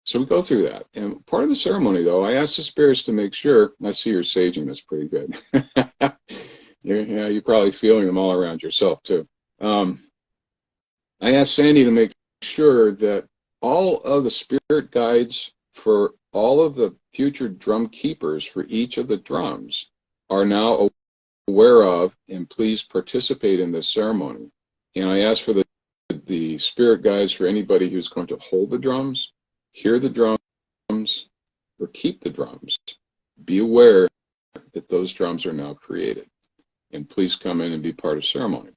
so we go through that. And part of the ceremony, though, I ask the spirits to make sure. I see you're saging. That's pretty good. You're probably feeling them all around yourself too. I asked Sandy to make sure that all of the spirit guides for all of the future drum keepers for each of the drums are now aware of, and please participate in this ceremony. And I asked for the spirit guides for anybody who's going to hold the drums, hear the drums, or keep the drums. Be aware that those drums are now created, and please come in and be part of ceremony.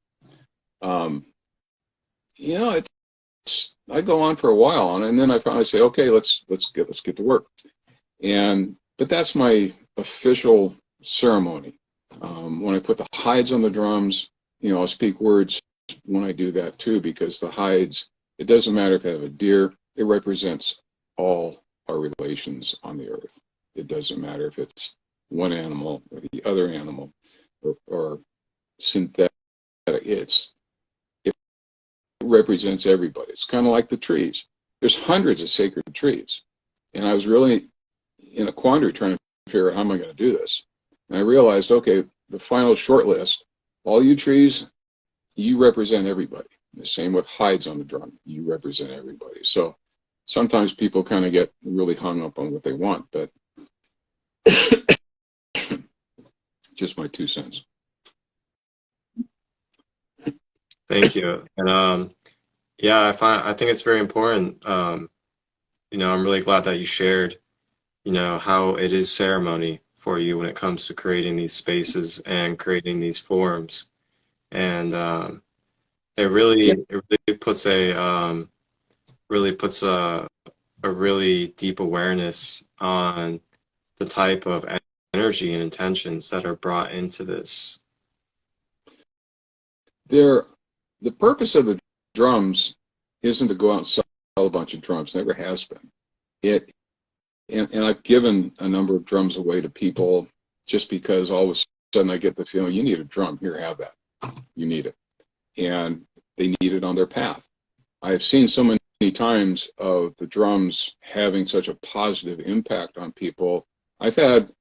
I go on for a while on it, and then I finally say, okay, let's get to work. But that's my official ceremony. When I put the hides on the drums, I'll speak words when I do that too, because the hides, it doesn't matter if I have a deer, it represents all our relations on the earth. It doesn't matter if it's one animal or the other animal or synthetic. It represents everybody. It's kind of like the trees. There's hundreds of sacred trees. And I was really in a quandary trying to figure out how am I going to do this. And I realized, okay, the final short list, all you trees, you represent everybody. The same with hides on the drum. You represent everybody. So sometimes people kind of get really hung up on what they want, but just my 2 cents. Thank you. And yeah, I think it's very important. I'm really glad that you shared, how it is ceremony for you when it comes to creating these spaces and creating these forums. And it really puts a really deep awareness on the type of energy and intentions that are brought into this. The purpose of the drums isn't to go out and sell a bunch of drums. Never has been. And I've given a number of drums away to people just because all of a sudden I get the feeling, you need a drum, here, have that. You need it. And they need it on their path. I have seen so many times of the drums having such a positive impact on people. I've had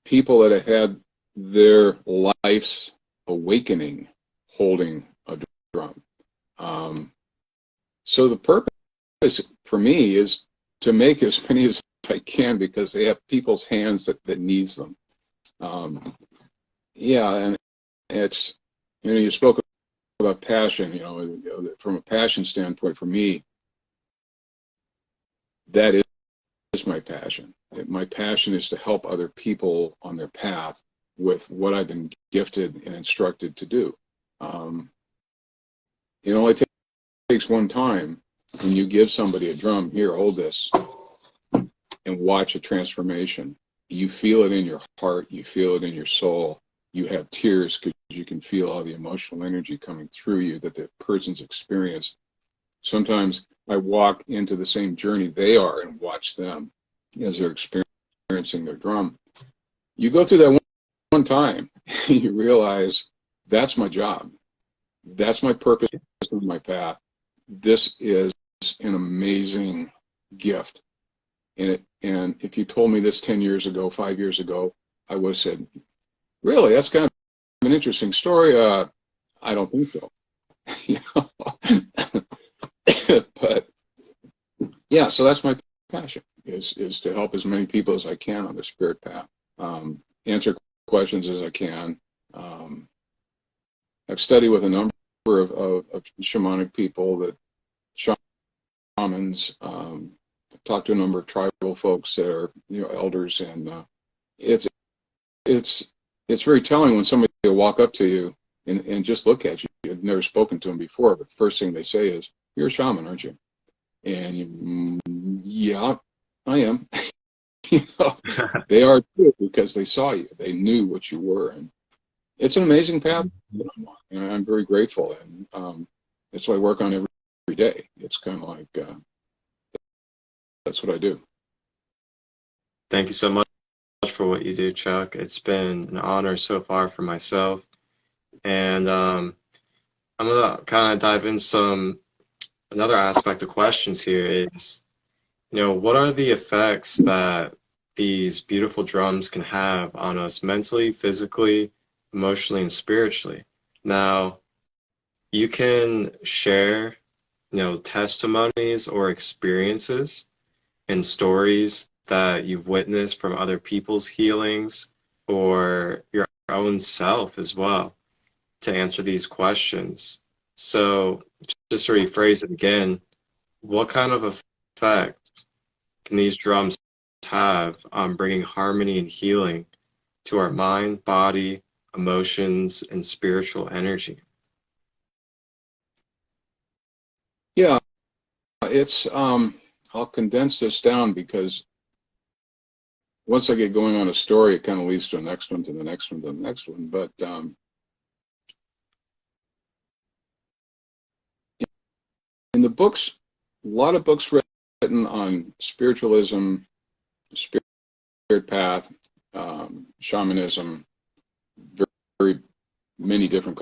people that have had their life's awakening holding a drum. So the purpose for me is to make as many as I can because they have people's hands that needs them. And it's, you spoke about passion, from a passion standpoint, for me, that is my passion. My passion is to help other people on their path with what I've been gifted and instructed to do. It only takes one time when you give somebody a drum, here, hold this, and watch a transformation. You feel it in your heart, you feel it in your soul, you have tears because you can feel all the emotional energy coming through you that the person's experienced. Sometimes I walk into the same journey they are and watch them as they're experiencing their drum. You go through that one time, and you realize that's my job. That's my purpose, my path. This is an amazing gift. And if you told me this 10 years ago, 5 years ago, I would have said, really, that's kind of an interesting story. I don't think so. But yeah, so that's my passion, is to help as many people as I can on their spirit path, answer questions as I can. I've studied with a number of shamanic people, that shamans. Talked to a number of tribal folks that are, elders, and it's it's very telling when somebody will walk up to you and just look at you. You've never spoken to them before, but the first thing they say is, "You're a shaman, aren't you?" And you, yeah, I am. They are too, because they saw you. They knew what you were, and it's an amazing path that I'm on, and I'm very grateful. And that's what I work on every day. It's kind of like that's what I do. Thank you so much for what you do, Chuck. It's been an honor so far for myself. And I'm going to kind of dive in another aspect of questions here is, what are the effects that these beautiful drums can have on us mentally, physically, emotionally, and spiritually? Now, you can share, testimonies or experiences and stories that you've witnessed from other people's healings or your own self as well to answer these questions. So just to rephrase it again, what kind of effect can these drums have on bringing harmony and healing to our mind, body, emotions, and spiritual energy? Yeah, it's I'll condense this down, because once I get going on a story, it kind of leads to the next one, to the next one, to the next one. But in the books, a lot of books written on spiritualism, spirit path, shamanism, very many different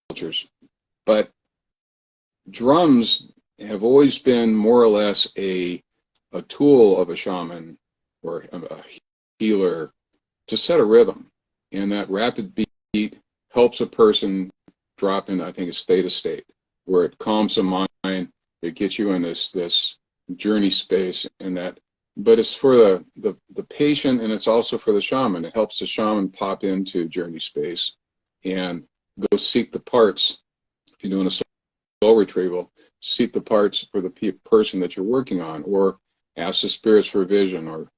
cultures. But drums have always been more or less a tool of a shaman or a healer to set a rhythm, and that rapid beat helps a person drop in, I think, a state, where it calms the mind, it gets you in this journey space, and that. But it's for the patient, and it's also for the shaman. It helps the shaman pop into journey space and go seek the parts. If you're doing a soul retrieval, seek the parts for the person that you're working on, or ask the spirits for vision, or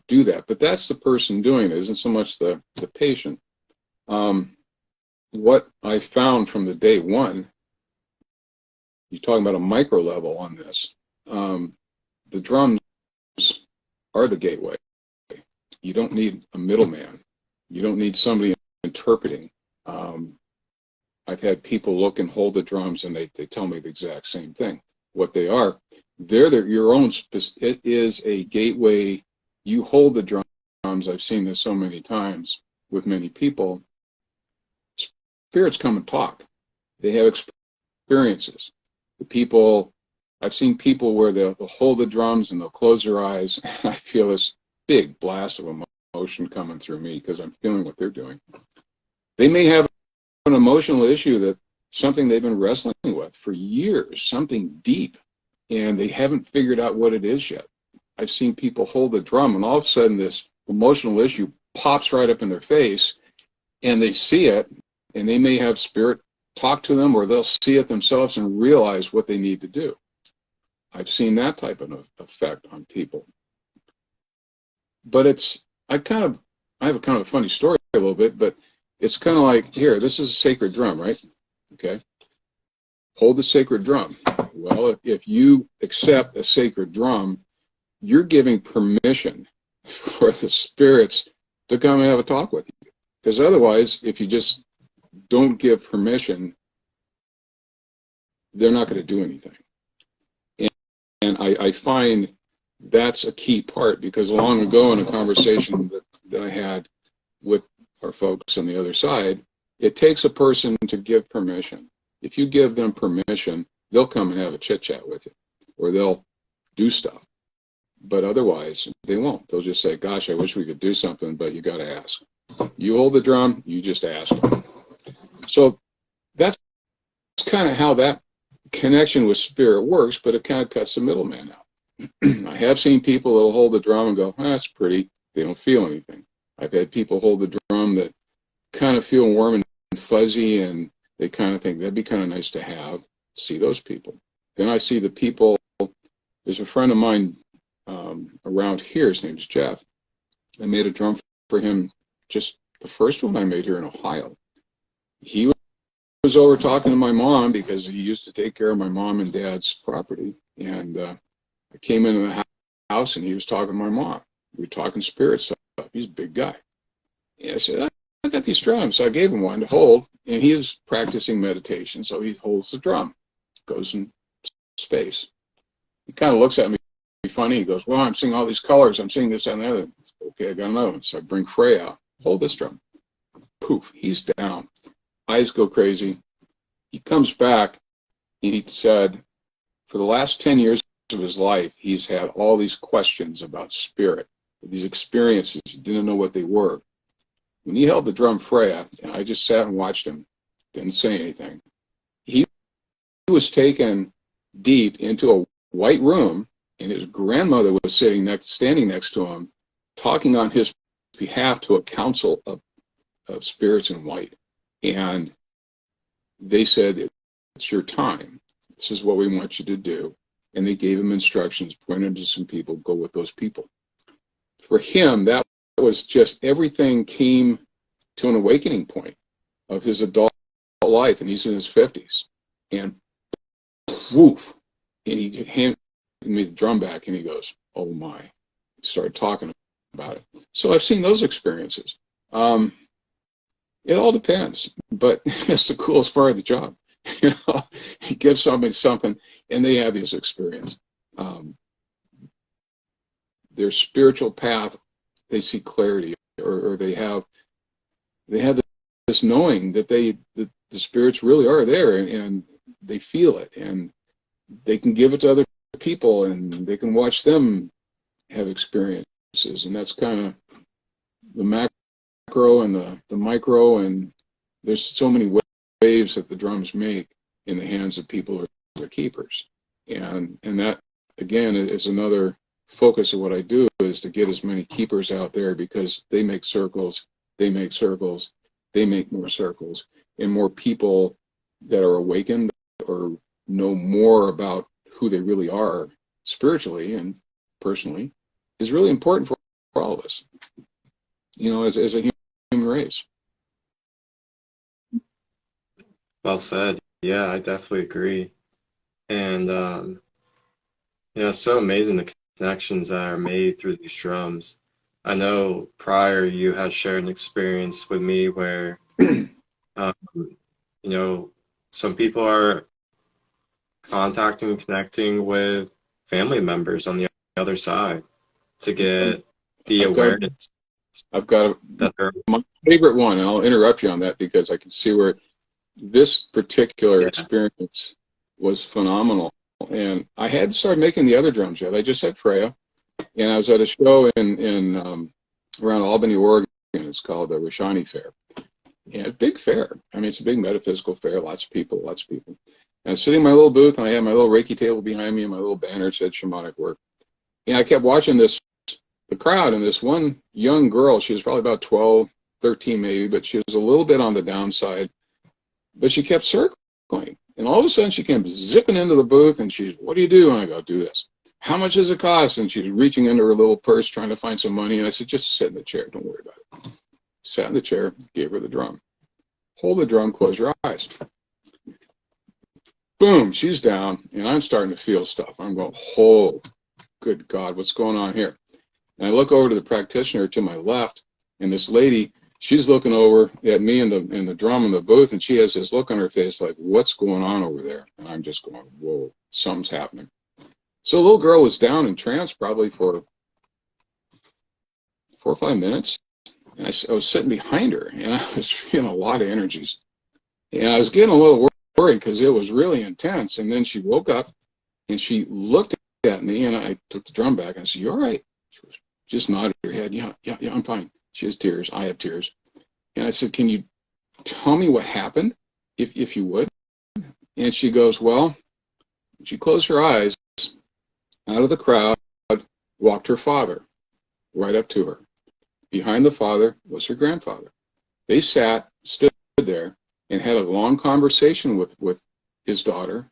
do that. But that's the person doing it, isn't so much the patient. What I found from the day one, you're talking about a micro level on this, the drums are the gateway. You don't need a middleman. You don't need somebody interpreting. I've had people look and hold the drums, and they tell me the exact same thing. What they are, they're your own. It is a gateway. You hold the drums. I've seen this so many times with many people. Spirits come and talk. They have experiences. I've seen people where they'll hold the drums and they'll close their eyes, and I feel this big blast of emotion coming through me, because I'm feeling what they're doing. They may have an emotional issue, that something they've been wrestling with for years, something deep, and they haven't figured out what it is yet. I've seen people hold the drum, and all of a sudden this emotional issue pops right up in their face, and they see it, and they may have spirit talk to them, or they'll see it themselves and realize what they need to do. I've seen that type of effect on people. But I have a kind of a funny story a little bit, but it's kind of like, here, this is a sacred drum, right? Okay. Hold the sacred drum. Well, if you accept a sacred drum, you're giving permission for the spirits to come and have a talk with you. Because otherwise, if you just don't give permission, they're not going to do anything. And I find that's a key part, because long ago in a conversation that I had with our folks on the other side, it takes a person to give permission. If you give them permission, they'll come and have a chit-chat with you, or they'll do stuff. But otherwise, they won't. They'll just say, gosh, I wish we could do something, but you got to ask. You hold the drum, you just ask. So that's kind of how that connection with spirit works, but it kind of cuts the middleman out. I have seen people that'll hold the drum and go, oh, that's pretty. They don't feel anything. I've had people hold the drum that kind of feel warm and fuzzy, and they kind of think that'd be kind of nice to have. See those people. Then I see the people. There's a friend of mine around here. His name's Jeff. I made a drum for him, just the first one I made here in Ohio. He was over talking to my mom because he used to take care of my mom and dad's property. And I came into the house and he was talking to my mom. We were talking spirit stuff. He's a big guy. And I said, I got these drums. So I gave him one to hold, and he was practicing meditation. So he holds the drum, goes in space. He kind of looks at me funny. He goes, well, I'm seeing all these colors. I'm seeing this and the other. Okay, I got another one. So I bring Frey out. Hold this drum. Poof, he's down. Eyes go crazy. He comes back, and he said, for the last 10 years of his life, he's had all these questions about spirit, these experiences. He didn't know what they were. When he held the drum Freya, and I just sat and watched him, didn't say anything, he was taken deep into a white room, and his grandmother was standing next to him, talking on his behalf to a council of spirits in white. And they said, it's your time. This is what we want you to do. And they gave him instructions, pointed to some people, go with those people. For him, that was just, everything came to an awakening point of his adult life, and he's in his 50s. And woof, and he handed me the drum back, and he goes, oh my. He started talking about it. So I've seen those experiences. It all depends, but it's the coolest part of the job. You know, you give somebody something, and they have this experience. Their spiritual path, they see clarity, or they have this knowing that the spirits really are there, and they feel it, and they can give it to other people, and they can watch them have experiences, and that's kind of the macro and the micro, and there's so many waves that the drums make in the hands of people who are keepers, and that again is another focus of what I do, is to get as many keepers out there, because they make circles, they make circles, they make more circles, and more people that are awakened or know more about who they really are spiritually and personally is really important for all of us, you know, as a human race. Well said. Yeah, I definitely agree. And, you know, it's so amazing the connections that are made through these drums. I know prior you had shared an experience with me where, you know, some people are contacting and connecting with family members on the other side to get the awareness. I've got my favorite one, and I'll interrupt you on that because I can see where this particular experience was phenomenal. And I hadn't started making the other drums yet. I just had Freya, and I was at a show in around Albany, Oregon. It's called the Rashani Fair. And it's a big fair. I mean, it's a big metaphysical fair. Lots of people. And I was sitting in my little booth, and I had my little Reiki table behind me, and my little banner said Shamanic work. And I kept watching the crowd, and this one young girl, she was probably about 12, 13 maybe, but she was a little bit on the downside. But she kept circling. And all of a sudden, she came zipping into the booth, and she's, what do you do? And I go, do this. How much does it cost? And she's reaching into her little purse, trying to find some money. And I said, just sit in the chair. Don't worry about it. Sat in the chair, gave her the drum. Hold the drum, close your eyes. Boom, she's down, and I'm starting to feel stuff. I'm going, oh, good God, what's going on here? And I look over to the practitioner to my left, and this lady, she's looking over at me and the drum in the booth, and she has this look on her face like, what's going on over there? And I'm just going, whoa, something's happening. So the little girl was down in trance probably for 4 or 5 minutes. And I was sitting behind her, and I was feeling a lot of energies. And I was getting a little worried because it was really intense. And then she woke up, and she looked at me, and I took the drum back, and I said, you all right? She just nodded her head. Yeah, I'm fine. She has tears. I have tears. And I said, can you tell me what happened, if you would? And she goes, well, she closed her eyes, Out of the crowd walked her father, right up to her. Behind the father was her grandfather. They stood there, and had a long conversation with his daughter.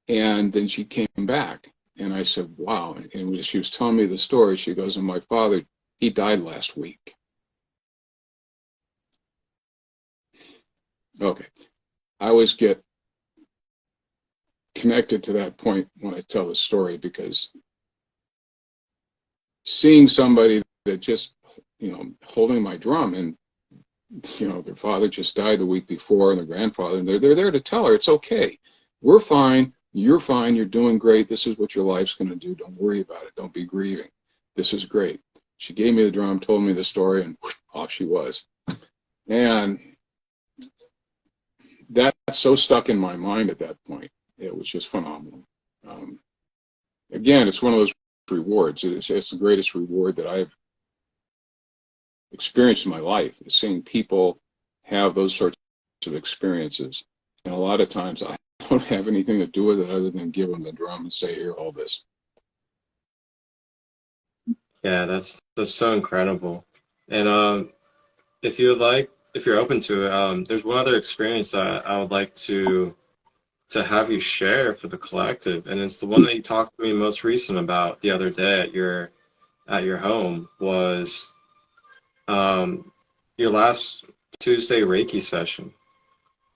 And then she came back, and I said, wow. And she was telling me the story. She goes, and my father, he died last week. Okay. I always get connected to that point when I tell the story, because seeing somebody that just, holding my drum, and, their father just died the week before, and the grandfather, and they're there to tell her, it's okay. We're fine. You're fine. You're doing great. This is what your life's going to do. Don't worry about it. Don't be grieving. This is great. She gave me the drum, told me the story, and off she was. And that's so stuck in my mind at that point. It was just phenomenal. Again, it's one of those rewards. It's the greatest reward that I've experienced in my life, is seeing people have those sorts of experiences. And a lot of times I don't have anything to do with it other than give them the drum and say, here, hold this. Yeah, that's so incredible. And if you would like, if you're open to it, there's one other experience that I would like to have you share for the collective, and it's the one that you talked to me most recent about the other day at your home, was your last Tuesday Reiki session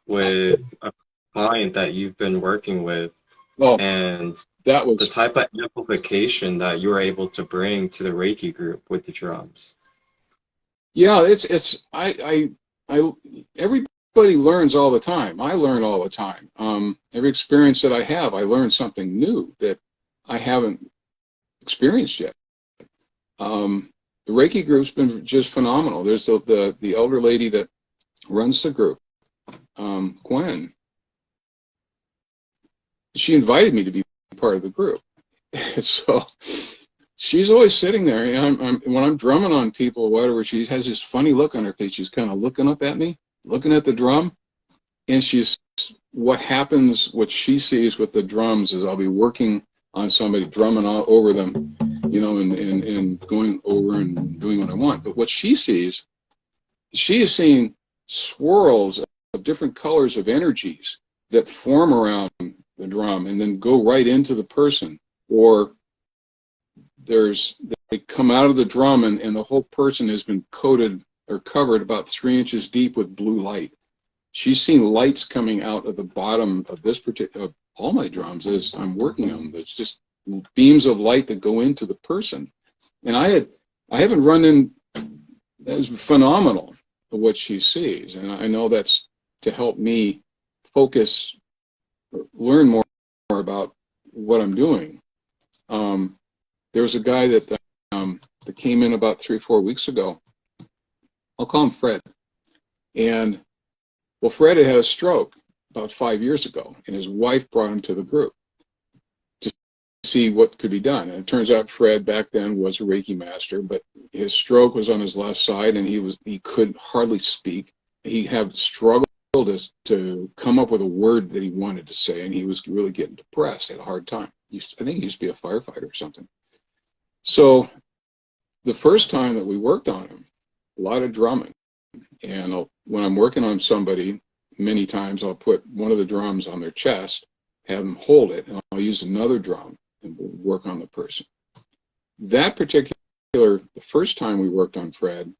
with a client that you've been working with, and that was the type of amplification that you were able to bring to the Reiki group with the drums. Yeah, everybody learns all the time. I learn all the time. Every experience that I have, I learn something new that I haven't experienced yet. The Reiki group's been just phenomenal. There's the elder lady that runs the group, Gwen. She invited me to be part of the group. So she's always sitting there. And when I'm drumming on people or whatever, she has this funny look on her face. She's kind of looking up at me, looking at the drum. And what she sees with the drums is I'll be working on somebody, drumming all over them, and going over and doing what I want. But what she sees, she is seeing swirls of different colors of energies that form around the drum and then go right into the person, or they come out of the drum and the whole person has been coated or covered about 3 inches deep with blue light. She's seen lights coming out of the bottom of this particular, all my drums as I'm working on them. It's just beams of light that go into the person. And I haven't run in, that's phenomenal what she sees. And I know that's to help me focus, learn more about what I'm doing. There was a guy that came in about 3 or 4 weeks ago. I'll call him Fred. And well, Fred had a stroke about 5 years ago, and his wife brought him to the group to see what could be done. And it turns out Fred back then was a Reiki master, but his stroke was on his left side, and he could hardly speak. He had struggled to come up with a word that he wanted to say, and he was really getting depressed. He had a hard time. I think he used to be a firefighter or something. So the first time that we worked on him, a lot of drumming. And when I'm working on somebody, many times I'll put one of the drums on their chest, have them hold it, and I'll use another drum and work on the person. That particular, the first time we worked on Fred,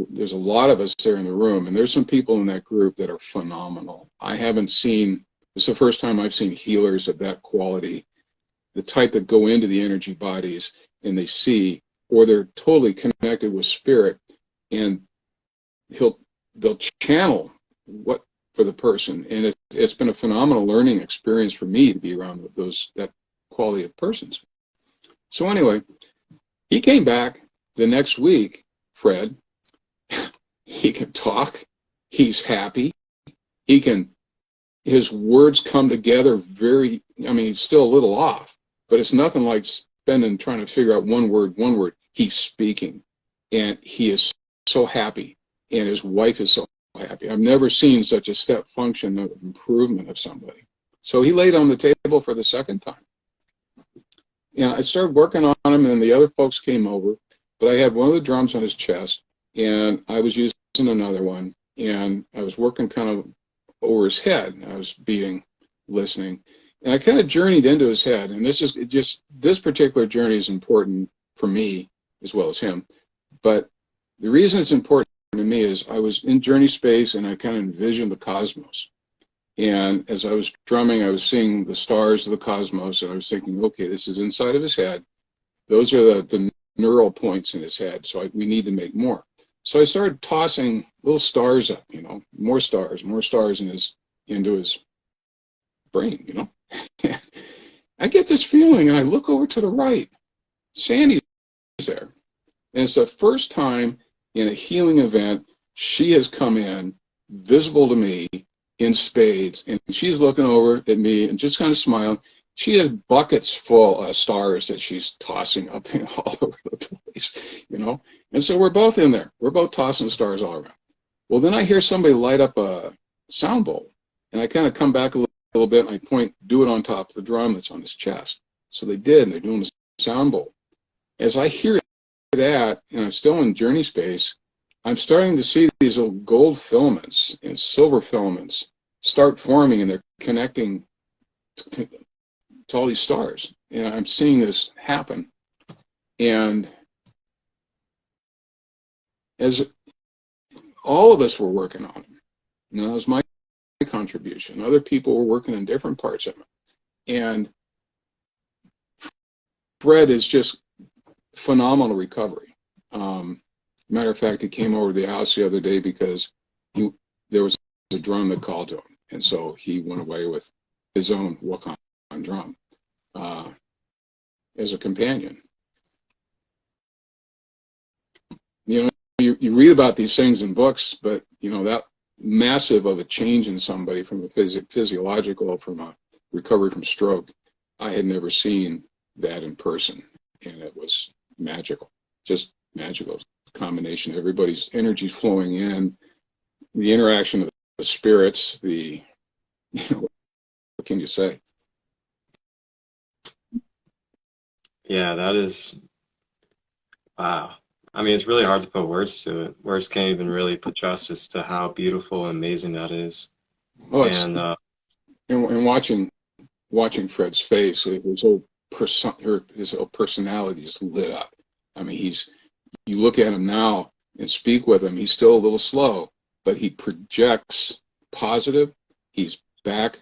there's a lot of us there in the room, and there's some people in that group that are phenomenal. This is the first time I've seen healers of that quality, the type that go into the energy bodies and they see, or they're totally connected with spirit, and they'll channel what for the person. And it's been a phenomenal learning experience for me to be around that quality of persons. So anyway, he came back the next week, Fred. He can talk. He's happy. His words come together he's still a little off, but it's nothing like trying to figure out one word. He's speaking, and he is so happy, and his wife is so happy. I've never seen such a step function of improvement of somebody. So he laid on the table for the second time. And I started working on him, and the other folks came over, but I had one of the drums on his chest, and I was using another one, and I was working kind of over his head. I was beating, listening, and I kind of journeyed into his head. And this particular journey is important for me as well as him. But the reason it's important to me is I was in journey space, and I kind of envisioned the cosmos. And as I was drumming, I was seeing the stars of the cosmos, and I was thinking, okay, this is inside of his head. Those are the neural points in his head, so we need to make more. So I started tossing little stars up, more stars into his brain, I get this feeling, and I look over to the right. Sandy's there. And it's the first time in a healing event she has come in, visible to me, in spades, and she's looking over at me and just kind of smiling. She has buckets full of stars that she's tossing up all over the place, And so we're both in there. We're both tossing stars all around. Well, then I hear somebody light up a sound bowl, and I kind of come back a little bit, and I do it on top of the drum that's on his chest. So they did, and they're doing a sound bowl. As I hear that, and I'm still in journey space, I'm starting to see these little gold filaments and silver filaments start forming, and they're connecting to all these stars. And I'm seeing this happen. And as all of us were working on it, that was my contribution. Other people were working in different parts of it. And Fred is just phenomenal recovery. Matter of fact, he came over to the house the other day because there was a drum that called to him, and so he went away with his own Wakan drum as a companion. You read about these things in books, but that massive of a change in somebody from a physiological, from a recovery from stroke, I had never seen that in person, and it was magical, just magical. Combination of everybody's energy flowing in, the interaction of the spirits, what can you say? Yeah, that is, wow. I mean, it's really hard to put words to it. Words can't even really put justice to how beautiful and amazing that is. Oh, and watching Fred's face, his whole personality just lit up. I mean, you look at him now and speak with him, he's still a little slow, but he projects positive. He's back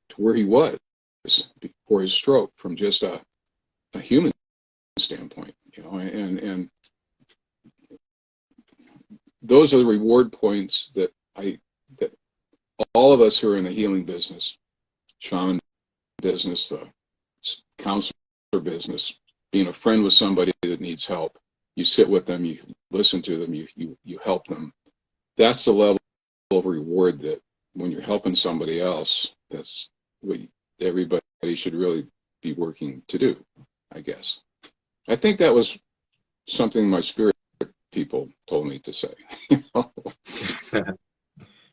to where he was before his stroke from just a human standpoint, and those are the reward points that all of us who are in the healing business, shaman business, the counselor business, being a friend with somebody that needs help, you sit with them, you listen to them, you help them. That's the level of reward that when you're helping somebody else, that's what everybody should really be working to do, I guess. I think that was something my spirit people told me to say.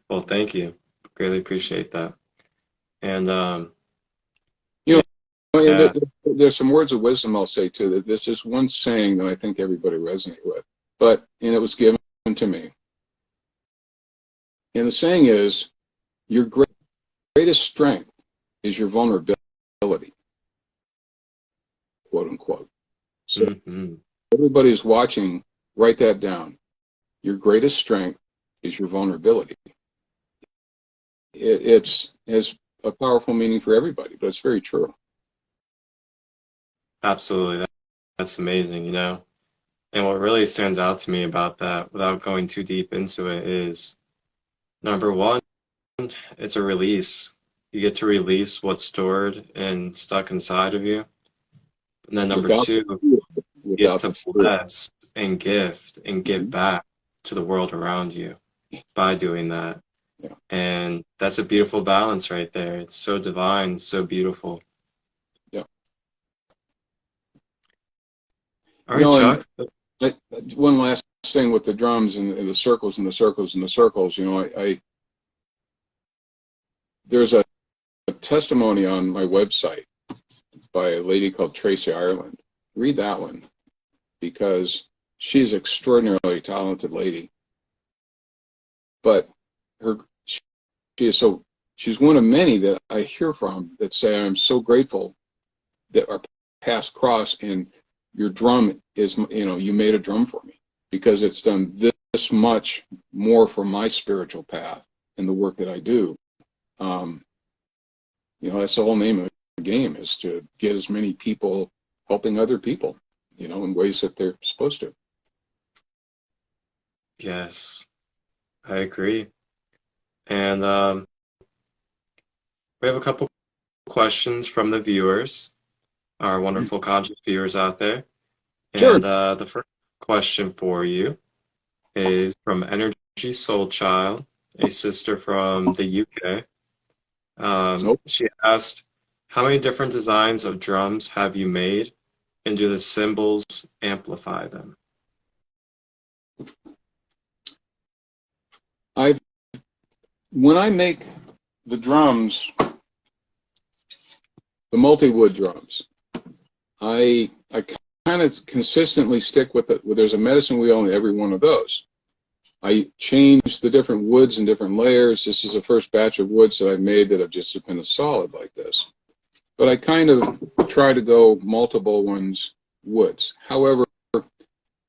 Well, thank you. Greatly appreciate that. And yeah. There's some words of wisdom I'll say too. That this is one saying that I think everybody resonate with, and it was given to me. And the saying is, your greatest strength is your vulnerability, quote unquote. So everybody who's watching, write that down. Your greatest strength is your vulnerability. It has a powerful meaning for everybody, but it's very true. Absolutely. That's amazing, And what really stands out to me about that, without going too deep into it, is number one, it's a release. You get to release what's stored and stuck inside of you. And then number two, you get to bless and gift and give back to the world around you by doing that. Yeah. And that's a beautiful balance right there. It's so divine, so beautiful. Yeah. All right, Chuck. One last thing with the drums and the circles and the circles and the circles, there's a testimony on my website by a lady called Tracy Ireland. Read that one, because she's an extraordinarily talented lady. But she's one of many that I hear from that say, I'm so grateful that our paths cross, and your drum is, you made a drum for me, because it's done this much more for my spiritual path and the work that I do. That's the whole name of the game, is to get as many people helping other people, in ways that they're supposed to. Yes, I agree. And we have a couple questions from the viewers, our wonderful conscious viewers out there. Sure. And the first question for you is from Energy Soul Child, a sister from the UK. She asked, how many different designs of drums have you made, and do the symbols amplify them? When I make the drums, the multi-wood drums, I kind of consistently stick with it. There's a medicine wheel in every one of those. I change the different woods and different layers. This is the first batch of woods that I've made that have just been a solid like this. But I kind of try to go multiple ones woods. However, a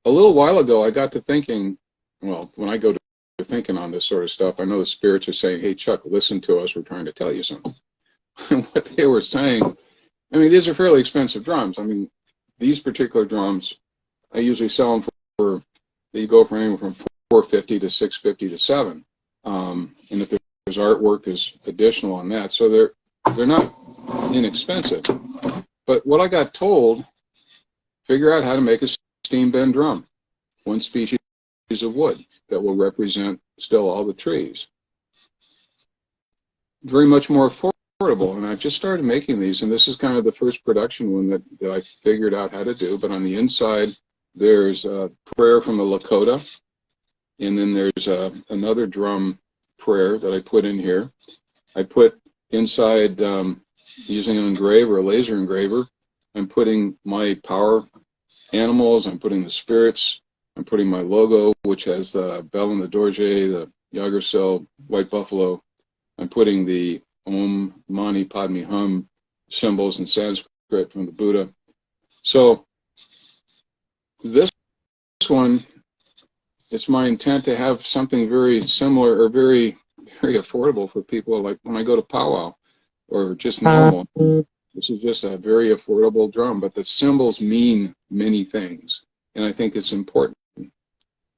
little while ago, I got to thinking, well, when I go to thinking on this sort of stuff, I know the spirits are saying, hey, Chuck, listen to us. We're trying to tell you something. And what they were saying, these are fairly expensive drums. These particular drums, I usually sell them for they go from anywhere from $450 to $650 to $700. And if there's artwork, there's additional on that. So they're not inexpensive. But what I got told, figure out how to make a steam bend drum, one species of wood that will represent still all the trees. Very much more affordable. And I've just started making these, and this is kind of the first production one that I figured out how to do. But on the inside, there's a prayer from the Lakota, and then there's another drum prayer that I put in here. I put inside, using an engraver, a laser engraver, I'm putting my power animals, I'm putting the spirits, I'm putting my logo, which has the bell and the dorje, the Yggdrasil, white buffalo. I'm putting the Om Mani Padme Hum symbols in Sanskrit from the Buddha. So this one, it's my intent to have something very similar or very, very affordable for people. Like when I go to powwow or just normal, this is just a very affordable drum, but the symbols mean many things. And I think it's important.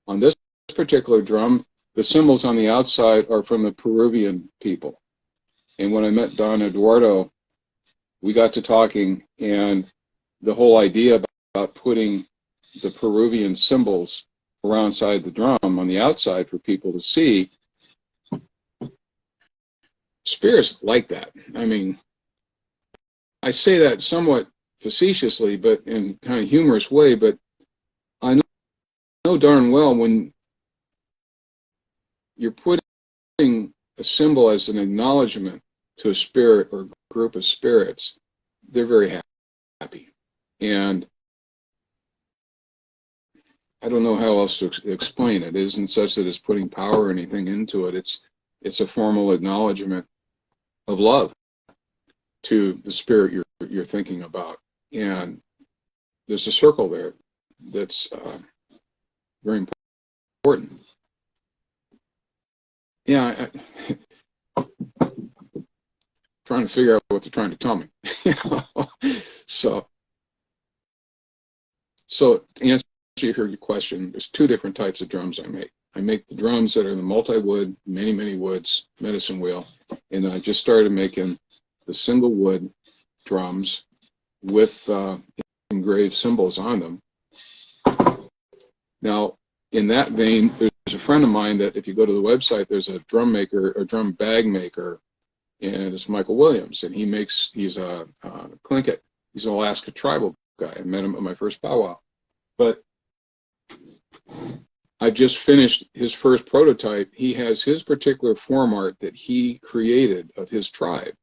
On this particular drum, the symbols on the outside are from the Peruvian people. And when I met Don Eduardo, we got to talking, and the whole idea about putting the Peruvian symbols around side the drum on the outside for people to see, spirits like that. I say that somewhat facetiously, but in kind of humorous way, but I know darn well when you're putting a symbol as an acknowledgement to a spirit or group of spirits, they're very happy. And I don't know how else to explain it. It isn't such that it's putting power or anything into it. It's a formal acknowledgement of love to the spirit you're thinking about. And there's a circle there that's very important. Yeah, trying to figure out what they're trying to tell me. So to answer your question, there's two different types of drums I make. I make the drums that are the multi-wood, many woods, medicine wheel, and then I just started making the single wood drums with engraved symbols on them. Now, in that vein, there's a friend of mine that if you go to the website, there's a drum maker, or drum bag maker, and it's Michael Williams, and he's a Tlingit. He's an Alaska tribal guy. I met him at my first powwow. But I've just finished his first prototype. He has his particular form art that he created of his tribe.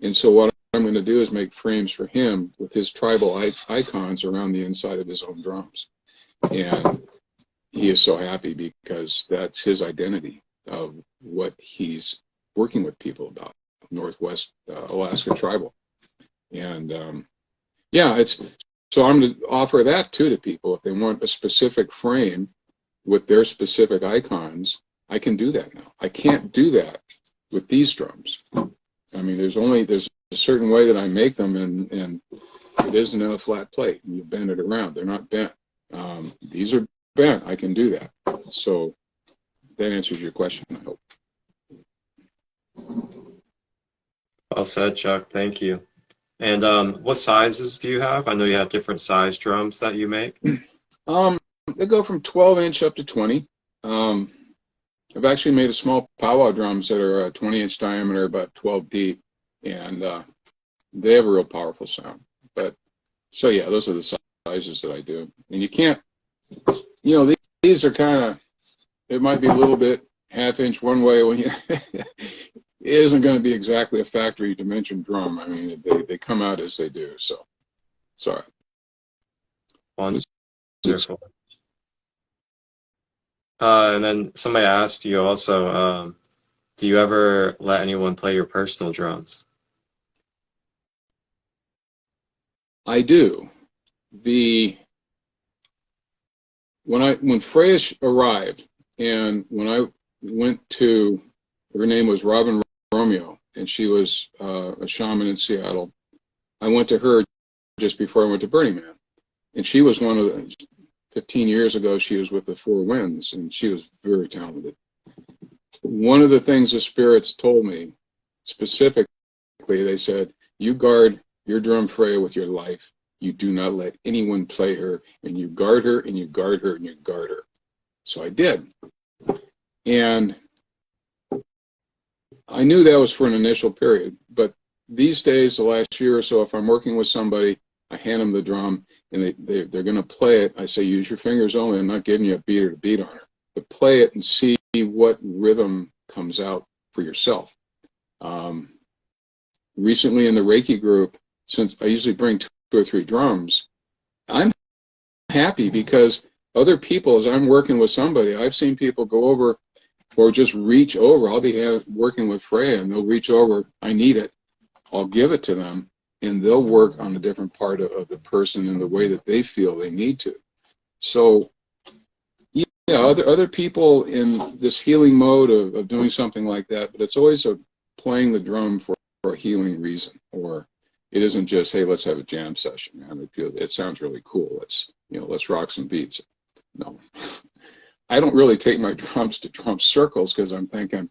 And so what I'm going to do is make frames for him with his tribal icons around the inside of his own drums. And he is so happy because that's his identity of what he's working with people about, Northwest Alaska tribal. And yeah, so I'm going to offer that too to people. If they want a specific frame with their specific icons, I can do that now. I can't do that with these drums. I mean, there's a certain way that I make them, and it isn't in a flat plate. You bend it around. They're not bent. These are bent. I can do that. So that answers your question, I hope. Well said, Chuck. Thank you. And what sizes do you have? I know you have different size drums that you make. They go from 12-inch up to 20. I've actually made a small powwow drums that are 20-inch diameter, about 12 deep, and they have a real powerful sound. But so yeah, those are the sizes that I do. And you can't, you know, these are kind of, it might be a little bit half-inch one way when you. It isn't going to be exactly a factory dimension drum. I mean, they come out as they do. So, sorry. Wonderful. And then somebody asked you also, do you ever let anyone play your personal drums? I do. When Freya arrived, and when I went to, her name was Robin Romeo, and she was a shaman in Seattle. I went to her just before I went to Burning Man, and she was one of the. 15 years ago, she was with the Four Winds, and she was very talented. One of the things the spirits told me, specifically, they said, you guard your drum Freya with your life. You do not let anyone play her, and you guard her, and you guard her, and you guard her. So I did. And I knew that was for an initial period, but these days, the last year or so, if I'm working with somebody, I hand them the drum, and they're going to play it. I say, use your fingers only. I'm not giving you a beater to beat on her. But play it and see what rhythm comes out for yourself. Recently in the Reiki group, since I usually bring 2 or 3 drums, I'm happy because other people, as I'm working with somebody, I've seen people go over or just reach over. I'll be working with Freya, and they'll reach over. I need it. I'll give it to them. And they'll work on a different part of the person in the way that they feel they need to. So, yeah, other people in this healing mode of doing something like that, but it's always playing the drum for a healing reason, or it isn't just, hey, let's have a jam session, man. It sounds really cool. Let's rock some beats. No, I don't really take my drums to drum circles because I'm thinking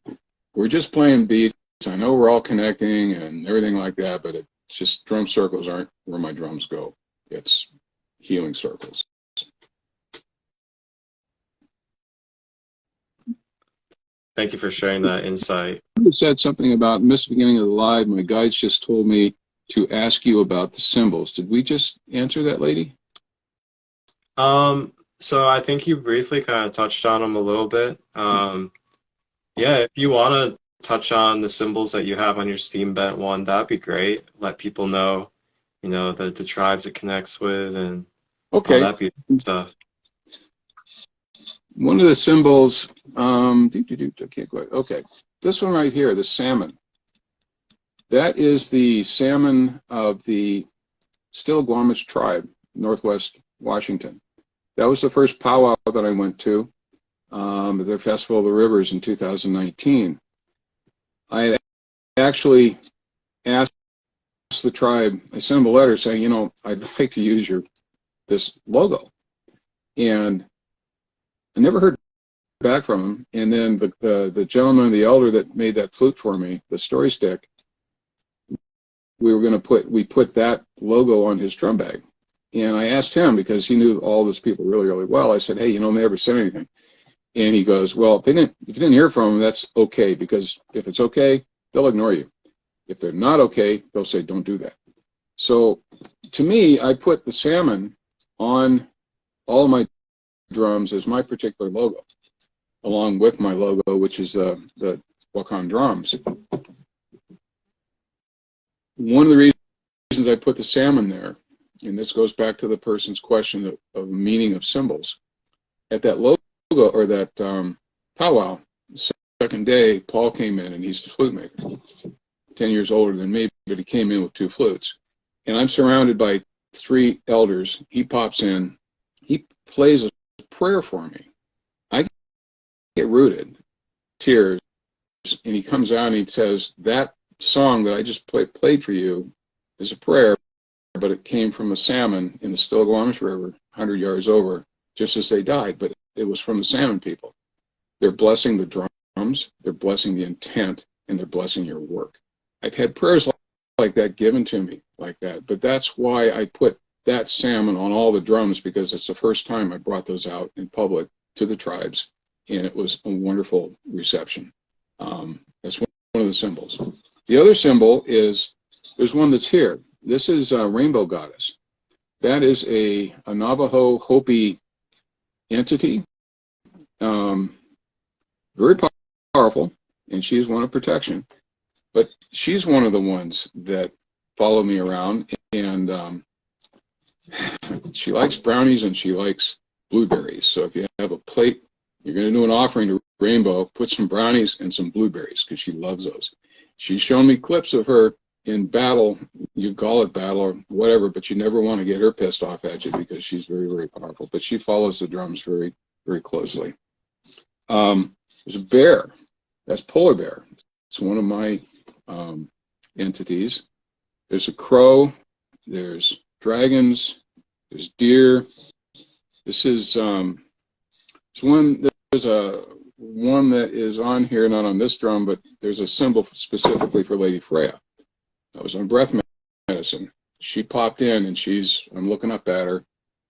we're just playing beats. I know we're all connecting and everything like that, but just drum circles aren't where my drums go. It's healing circles. Thank you for sharing that insight. You said something about, in this beginning of the live, my guides just told me to ask you about the symbols. Did we just answer that, lady? So I think you briefly kind of touched on them a little bit. Yeah, if you want to touch on the symbols that you have on your steam bent one, that'd be great. Let people know, the tribes it connects with, and okay, all that beautiful stuff. One of the symbols, I can't quite. Okay, this one right here, the salmon. That is the salmon of the Still-Guamish tribe, Northwest Washington. That was the first powwow that I went to, at their Festival of the Rivers in 2019. I actually asked the tribe, I sent them a letter saying, I'd like to use this logo. And I never heard back from him. And then the gentleman, the elder that made that flute for me, the story stick, we put that logo on his drum bag. And I asked him, because he knew all those people really, really well, I said, hey, they never said anything. And he goes, well, if you didn't hear from them, that's okay, because if it's okay, they'll ignore you. If they're not okay, they'll say, don't do that. So to me, I put the salmon on all of my drums as my particular logo, along with my logo, which is the Wakan Drums. one of the reasons I put the salmon there, and this goes back to the person's question of meaning of symbols. At that logo, or that powwow, the second day, Paul came in, and he's the flute maker, 10 years older than me, but he came in with 2 flutes. And I'm surrounded by 3 elders. He pops in, he plays a prayer for me. I get rooted, tears, and he comes out and he says, that song that I just played for you is a prayer, but it came from a salmon in the Stillaguamish River, 100 yards over, just as they died, but it was from the salmon people. They're blessing the drums, they're blessing the intent, and they're blessing your work. I've had prayers like that given to me like that, but that's why I put that salmon on all the drums, because it's the first time I brought those out in public to the tribes, and it was a wonderful reception. That's one of the symbols. The other symbol is, there's one that's here. This is a rainbow goddess. That is a Navajo Hopi entity, very powerful, and she's one of protection. But she's one of the ones that follow me around, and she likes brownies and she likes blueberries. So if you have a plate, you're going to do an offering to Rainbow, put some brownies and some blueberries, because she loves those. She's shown me clips of her in battle, you call it battle or whatever, but you never want to get her pissed off at you, because she's very, very powerful. But she follows the drums very, very closely. There's a bear. That's polar bear. It's one of my entities. There's a crow. There's dragons. There's deer. This is there's a one that is on here, not on this drum, but there's a symbol specifically for Lady Freya. That was on breath medicine. She popped in, and I'm looking up at her,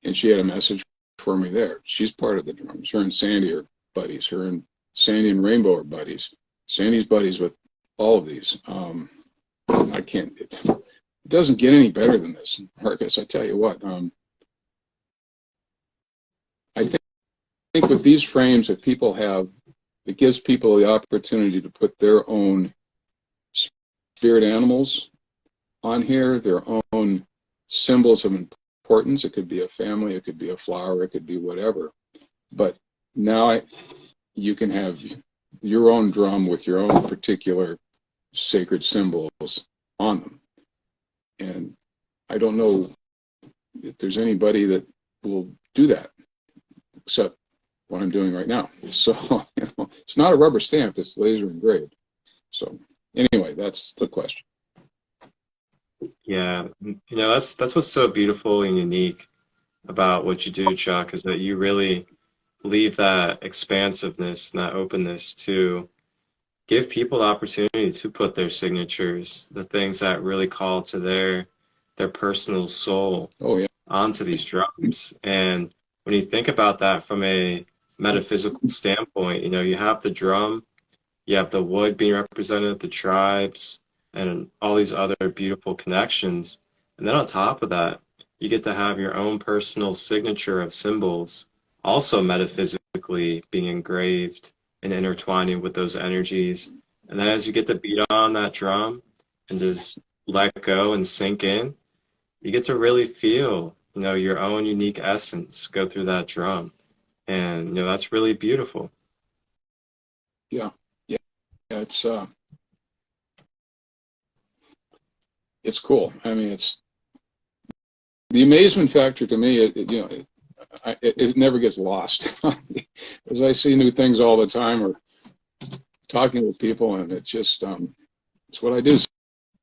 and she had a message for me there. She's part of the drums. Her and Sandy are buddies. Her and Sandy and Rainbow are buddies. Sandy's buddies with all of these. I can't, it doesn't get any better than this, Marcus. I tell you what, I think with these frames that people have, it gives people the opportunity to put their own spirit animals on here, their own symbols of importance. It could be a family, it could be a flower, it could be whatever. But now you can have your own drum with your own particular sacred symbols on them. And I don't know if there's anybody that will do that, except what I'm doing right now. So, it's not a rubber stamp, it's laser engraved. So anyway, that's the question. Yeah, that's what's so beautiful and unique about what you do, Chuck, is that you really leave that expansiveness and that openness to give people the opportunity to put their signatures, the things that really call to their personal soul onto these drums. And when you think about that from a metaphysical standpoint, you have the drum, you have the wood being represented, the tribes, and all these other beautiful connections. And then on top of that, you get to have your own personal signature of symbols, also metaphysically being engraved and intertwining with those energies. And then as you get to beat on that drum and just let go and sink in, you get to really feel, your own unique essence go through that drum. And, that's really beautiful. Yeah. It's cool. I mean, it's the amazement factor to me. It never gets lost, as I see new things all the time, or talking with people, and it just it's what I do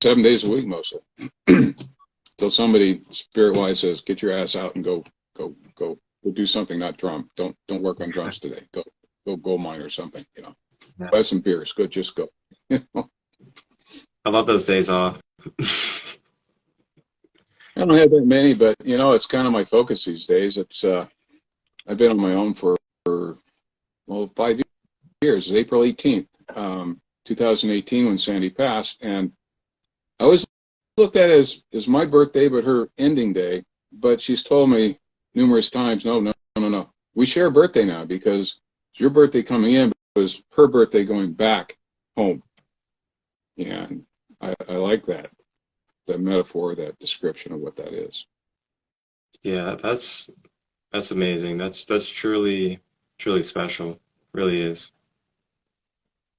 7 days a week mostly. Till somebody spirit-wise says, "Get your ass out and go do something, not drum. Don't work on drums today. Go gold mine or something. Yeah. Buy some beers. Just go." I love those days off. I don't have that many, but it's kind of my focus these days. It's I've been on my own for 5 years. It's April 18th, 2018, when Sandy passed, and I always looked at it as my birthday, but her ending day. But she's told me numerous times, no. We share a birthday now, because it's your birthday coming in, but it was her birthday going back home, and I like that. metaphor, that description of what that is. Yeah, that's amazing. That's truly special. Really is.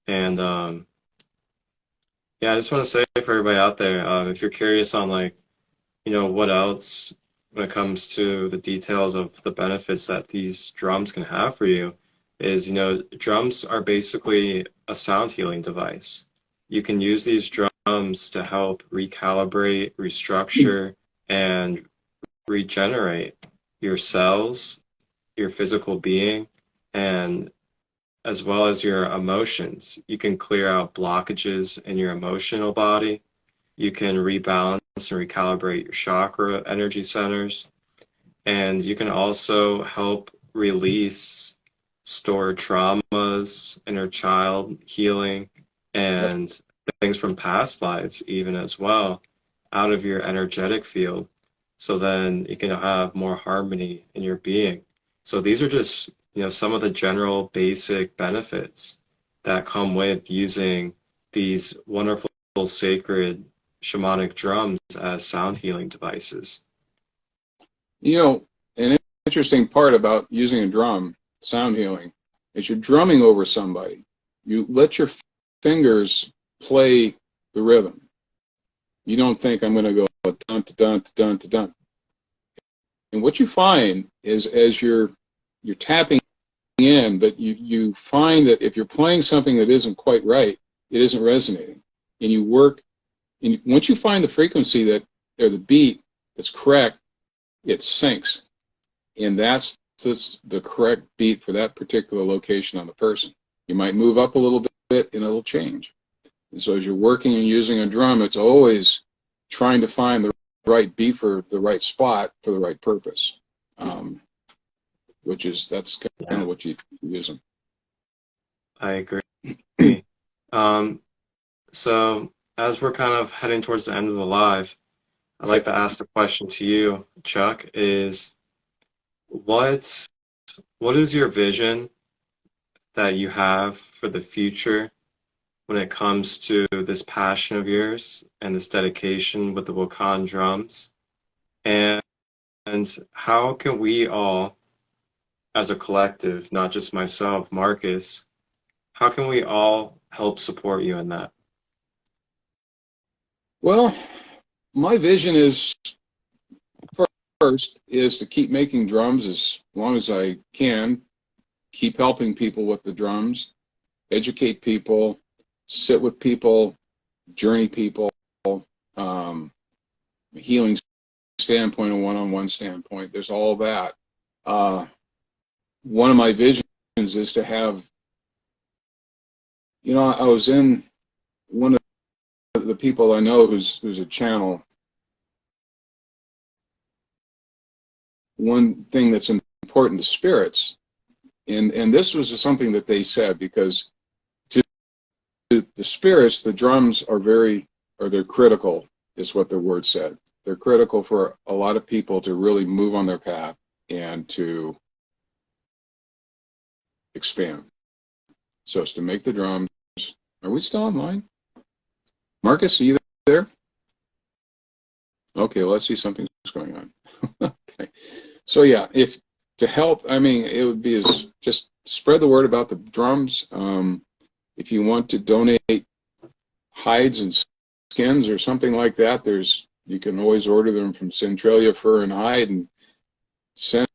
And yeah, I just want to say for everybody out there, if you're curious on like, what else when it comes to the details of the benefits that these drums can have for you, is, drums are basically a sound healing device. You can use these drums to help recalibrate, restructure, and regenerate your cells, your physical being, and as well as your emotions. You can clear out blockages in your emotional body. You can rebalance and recalibrate your chakra energy centers. And you can also help release stored traumas, inner child healing, and things from past lives even as well out of your energetic field. So then you can have more harmony in your being. So these are just, some of the general basic benefits that come with using these wonderful sacred shamanic drums as sound healing devices. An interesting part about using a drum, sound healing, is you're drumming over somebody. You let your fingers play the rhythm. You don't think I'm going to go dun to dun to dun to dun. And what you find is as you're tapping in, but you find that if you're playing something that isn't quite right, it isn't resonating. And you work, and once you find the frequency that, or the beat that's correct, it syncs. And that's the correct beat for that particular location on the person. You might move up a little bit and it'll change. And so as you're working and using a drum, it's always trying to find the right beat for the right spot for the right purpose. That's kind of what you use them. I agree. So as we're kind of heading towards the end of the live, I'd like to ask the question to you, Chuck, is what is your vision that you have for the future when it comes to this passion of yours and this dedication with the Wakan drums? And how can we all, as a collective, not just myself, Marcus, how can we all help support you in that? Well, my vision is, first, is to keep making drums as long as I can, keep helping people with the drums, educate people, sit with people, journey people, healing standpoint, a one-on-one standpoint. There's all that. One of my visions is to have, I was in one of the people I know who's a channel. One thing that's important to spirits, and this was something that they said, because to the spirits, the drums they're critical, is what the word said. They're critical for a lot of people to really move on their path and to expand. So it's to make the drums. Are we still online? Marcus, are you there? Okay, well, let's see, something's going on. Okay. So yeah, if to help, it would be just spread the word about the drums. If you want to donate hides and skins or something like that, you can always order them from Centralia Fur and Hide and send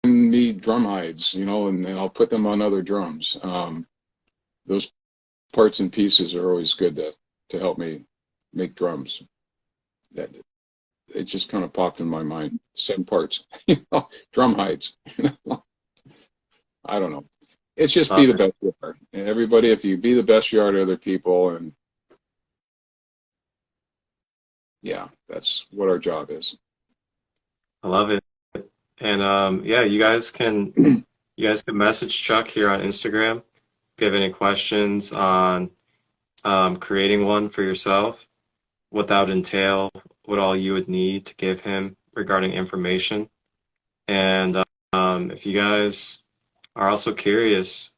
me drum hides, and I'll put them on other drums. Those parts and pieces are always good to help me make drums. It just kind of popped in my mind. 7 parts, drum hides. I don't know. It's just be the best you are. And everybody, if you be the best you are to other people, and yeah, that's what our job is. I love it. And yeah, you guys can message Chuck here on Instagram if you have any questions on creating one for yourself, what that would entail, what all you would need to give him regarding information. And if you guys are also curious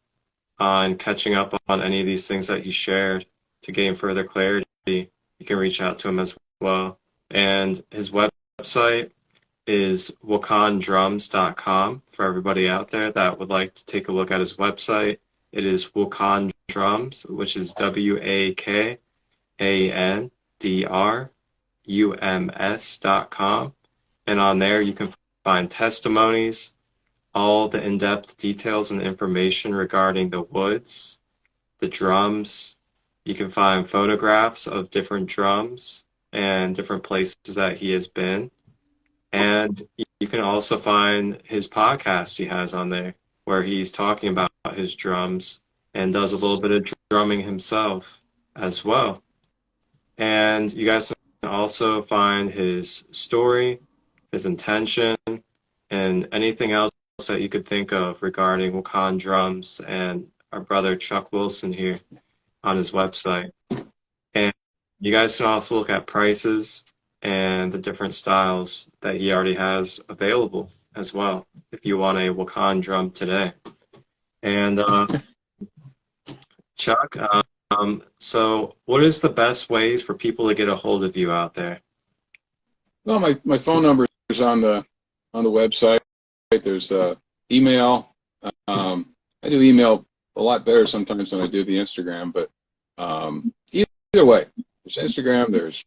on catching up on any of these things that he shared to gain further clarity, you can reach out to him as well. And his website is wakandrums.com for everybody out there that would like to take a look at his website. It is Wakan Drums, which is WAKANDRUMS.com. And on there you can find testimonies, all the in-depth details and information regarding the woods, the drums. You can find photographs of different drums and different places that he has been. And you can also find his podcast he has on there, where he's talking about his drums and does a little bit of drumming himself as well. And you guys can also find his story, his intention, and anything else that you could think of regarding Wakan Drums and our brother Chuck Wilson here on his website. And you guys can also look at prices and the different styles that he already has available as well, if you want a Wakan drum today. And Chuck, so what is the best ways for people to get a hold of you out there? Well, my phone number is on the website. There's email. I do email a lot better sometimes than I do the Instagram, but either way, there's Instagram, there's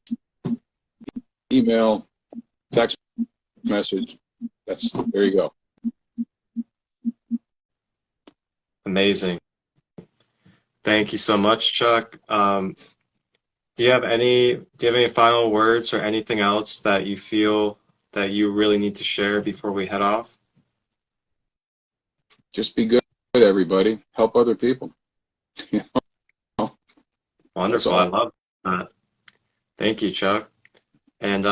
email, text message. There you go. Amazing. Thank you so much, Chuck. Do you have any final words or anything else that you feel that you really need to share before we head off? Just be good, everybody. Help other people. You know? Wonderful. I love that. Thank you, Chuck. And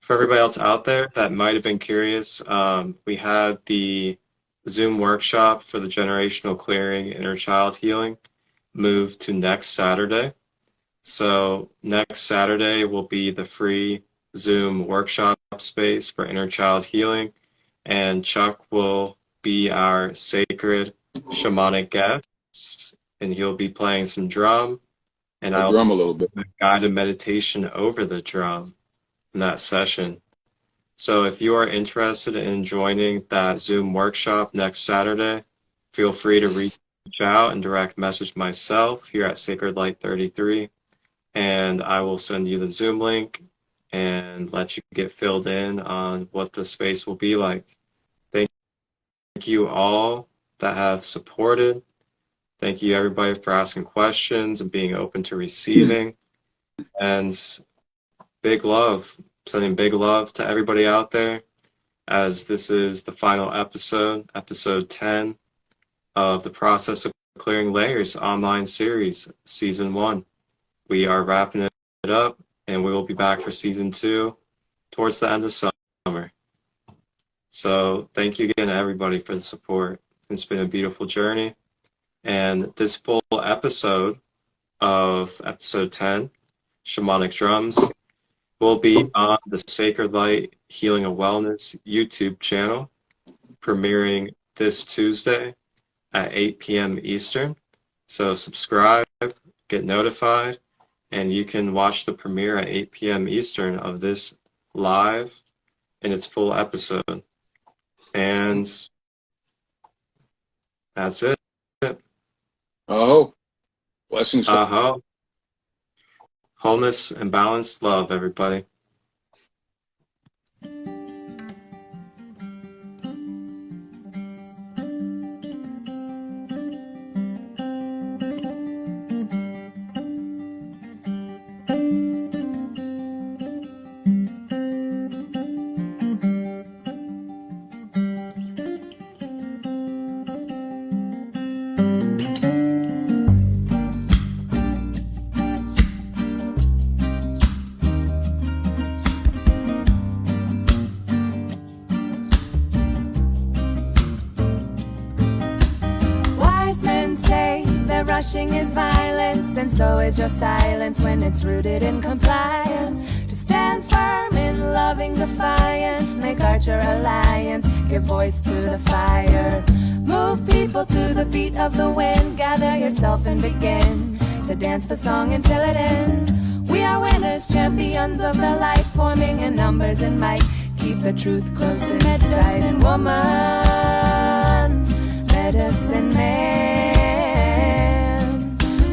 for everybody else out there that might have been curious, we had the Zoom workshop for the generational clearing, inner child healing, moved to next Saturday. So next Saturday will be the free Zoom workshop space for inner child healing, and Chuck will be our sacred shamanic guest, and he'll be playing some drum, and I'll drum a little bit. Guided meditation over the drum in that session. So if you are interested in joining that Zoom workshop next Saturday, feel free to reach out and direct message myself here at Sacred Light 33, and I will send you the Zoom link and let you get filled in on what the space will be like. Thank you all that have supported. Thank you everybody for asking questions and being open to receiving. And big love, sending big love to everybody out there, as this is the final episode, episode 10 of the Process of Clearing Layers online series, season 1. We are wrapping it up, and we will be back for season 2 towards the end of summer. So thank you again, everybody, for the support. It's been a beautiful journey. And this full episode of episode 10, Shamanic Drums, will be on the Sacred Light Healing and Wellness YouTube channel, premiering this Tuesday at 8 p.m. Eastern. So subscribe, get notified, and you can watch the premiere at 8 p.m. Eastern of this live in its full episode. And that's it. Oh, blessings. Wholeness and balanced love, everybody. Rushing is violence, and so is your silence when it's rooted in compliance. To stand firm in loving defiance, make Archer alliance, give voice to the fire. Move people to the beat of the wind, gather yourself and begin to dance the song until it ends. We are winners, champions of the light, forming in numbers and might. Keep the truth close inside. And woman, medicine man,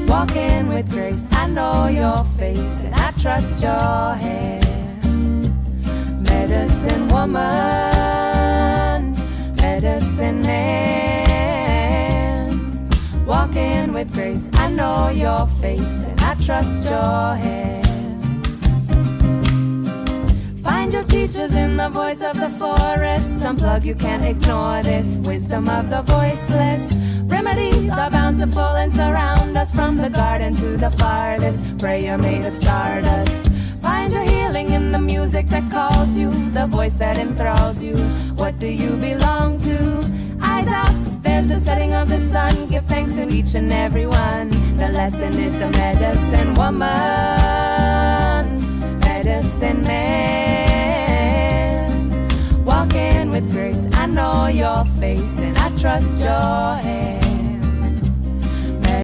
walking with grace. I know your face and I trust your hand. Medicine woman, medicine man, walking with grace. I know your face and I trust your hand. Find your teachers in the voice of the forests. Unplug, you can't ignore this wisdom of the voiceless. Remedies are bountiful and surround us, from the garden to the farthest. Prayer made of stardust. Find your healing in the music that calls you, the voice that enthralls you. What do you belong to? Eyes out, there's the setting of the sun. Give thanks to each and every one. The lesson is the medicine woman, medicine man, walking with grace. I know your face and I trust your hand.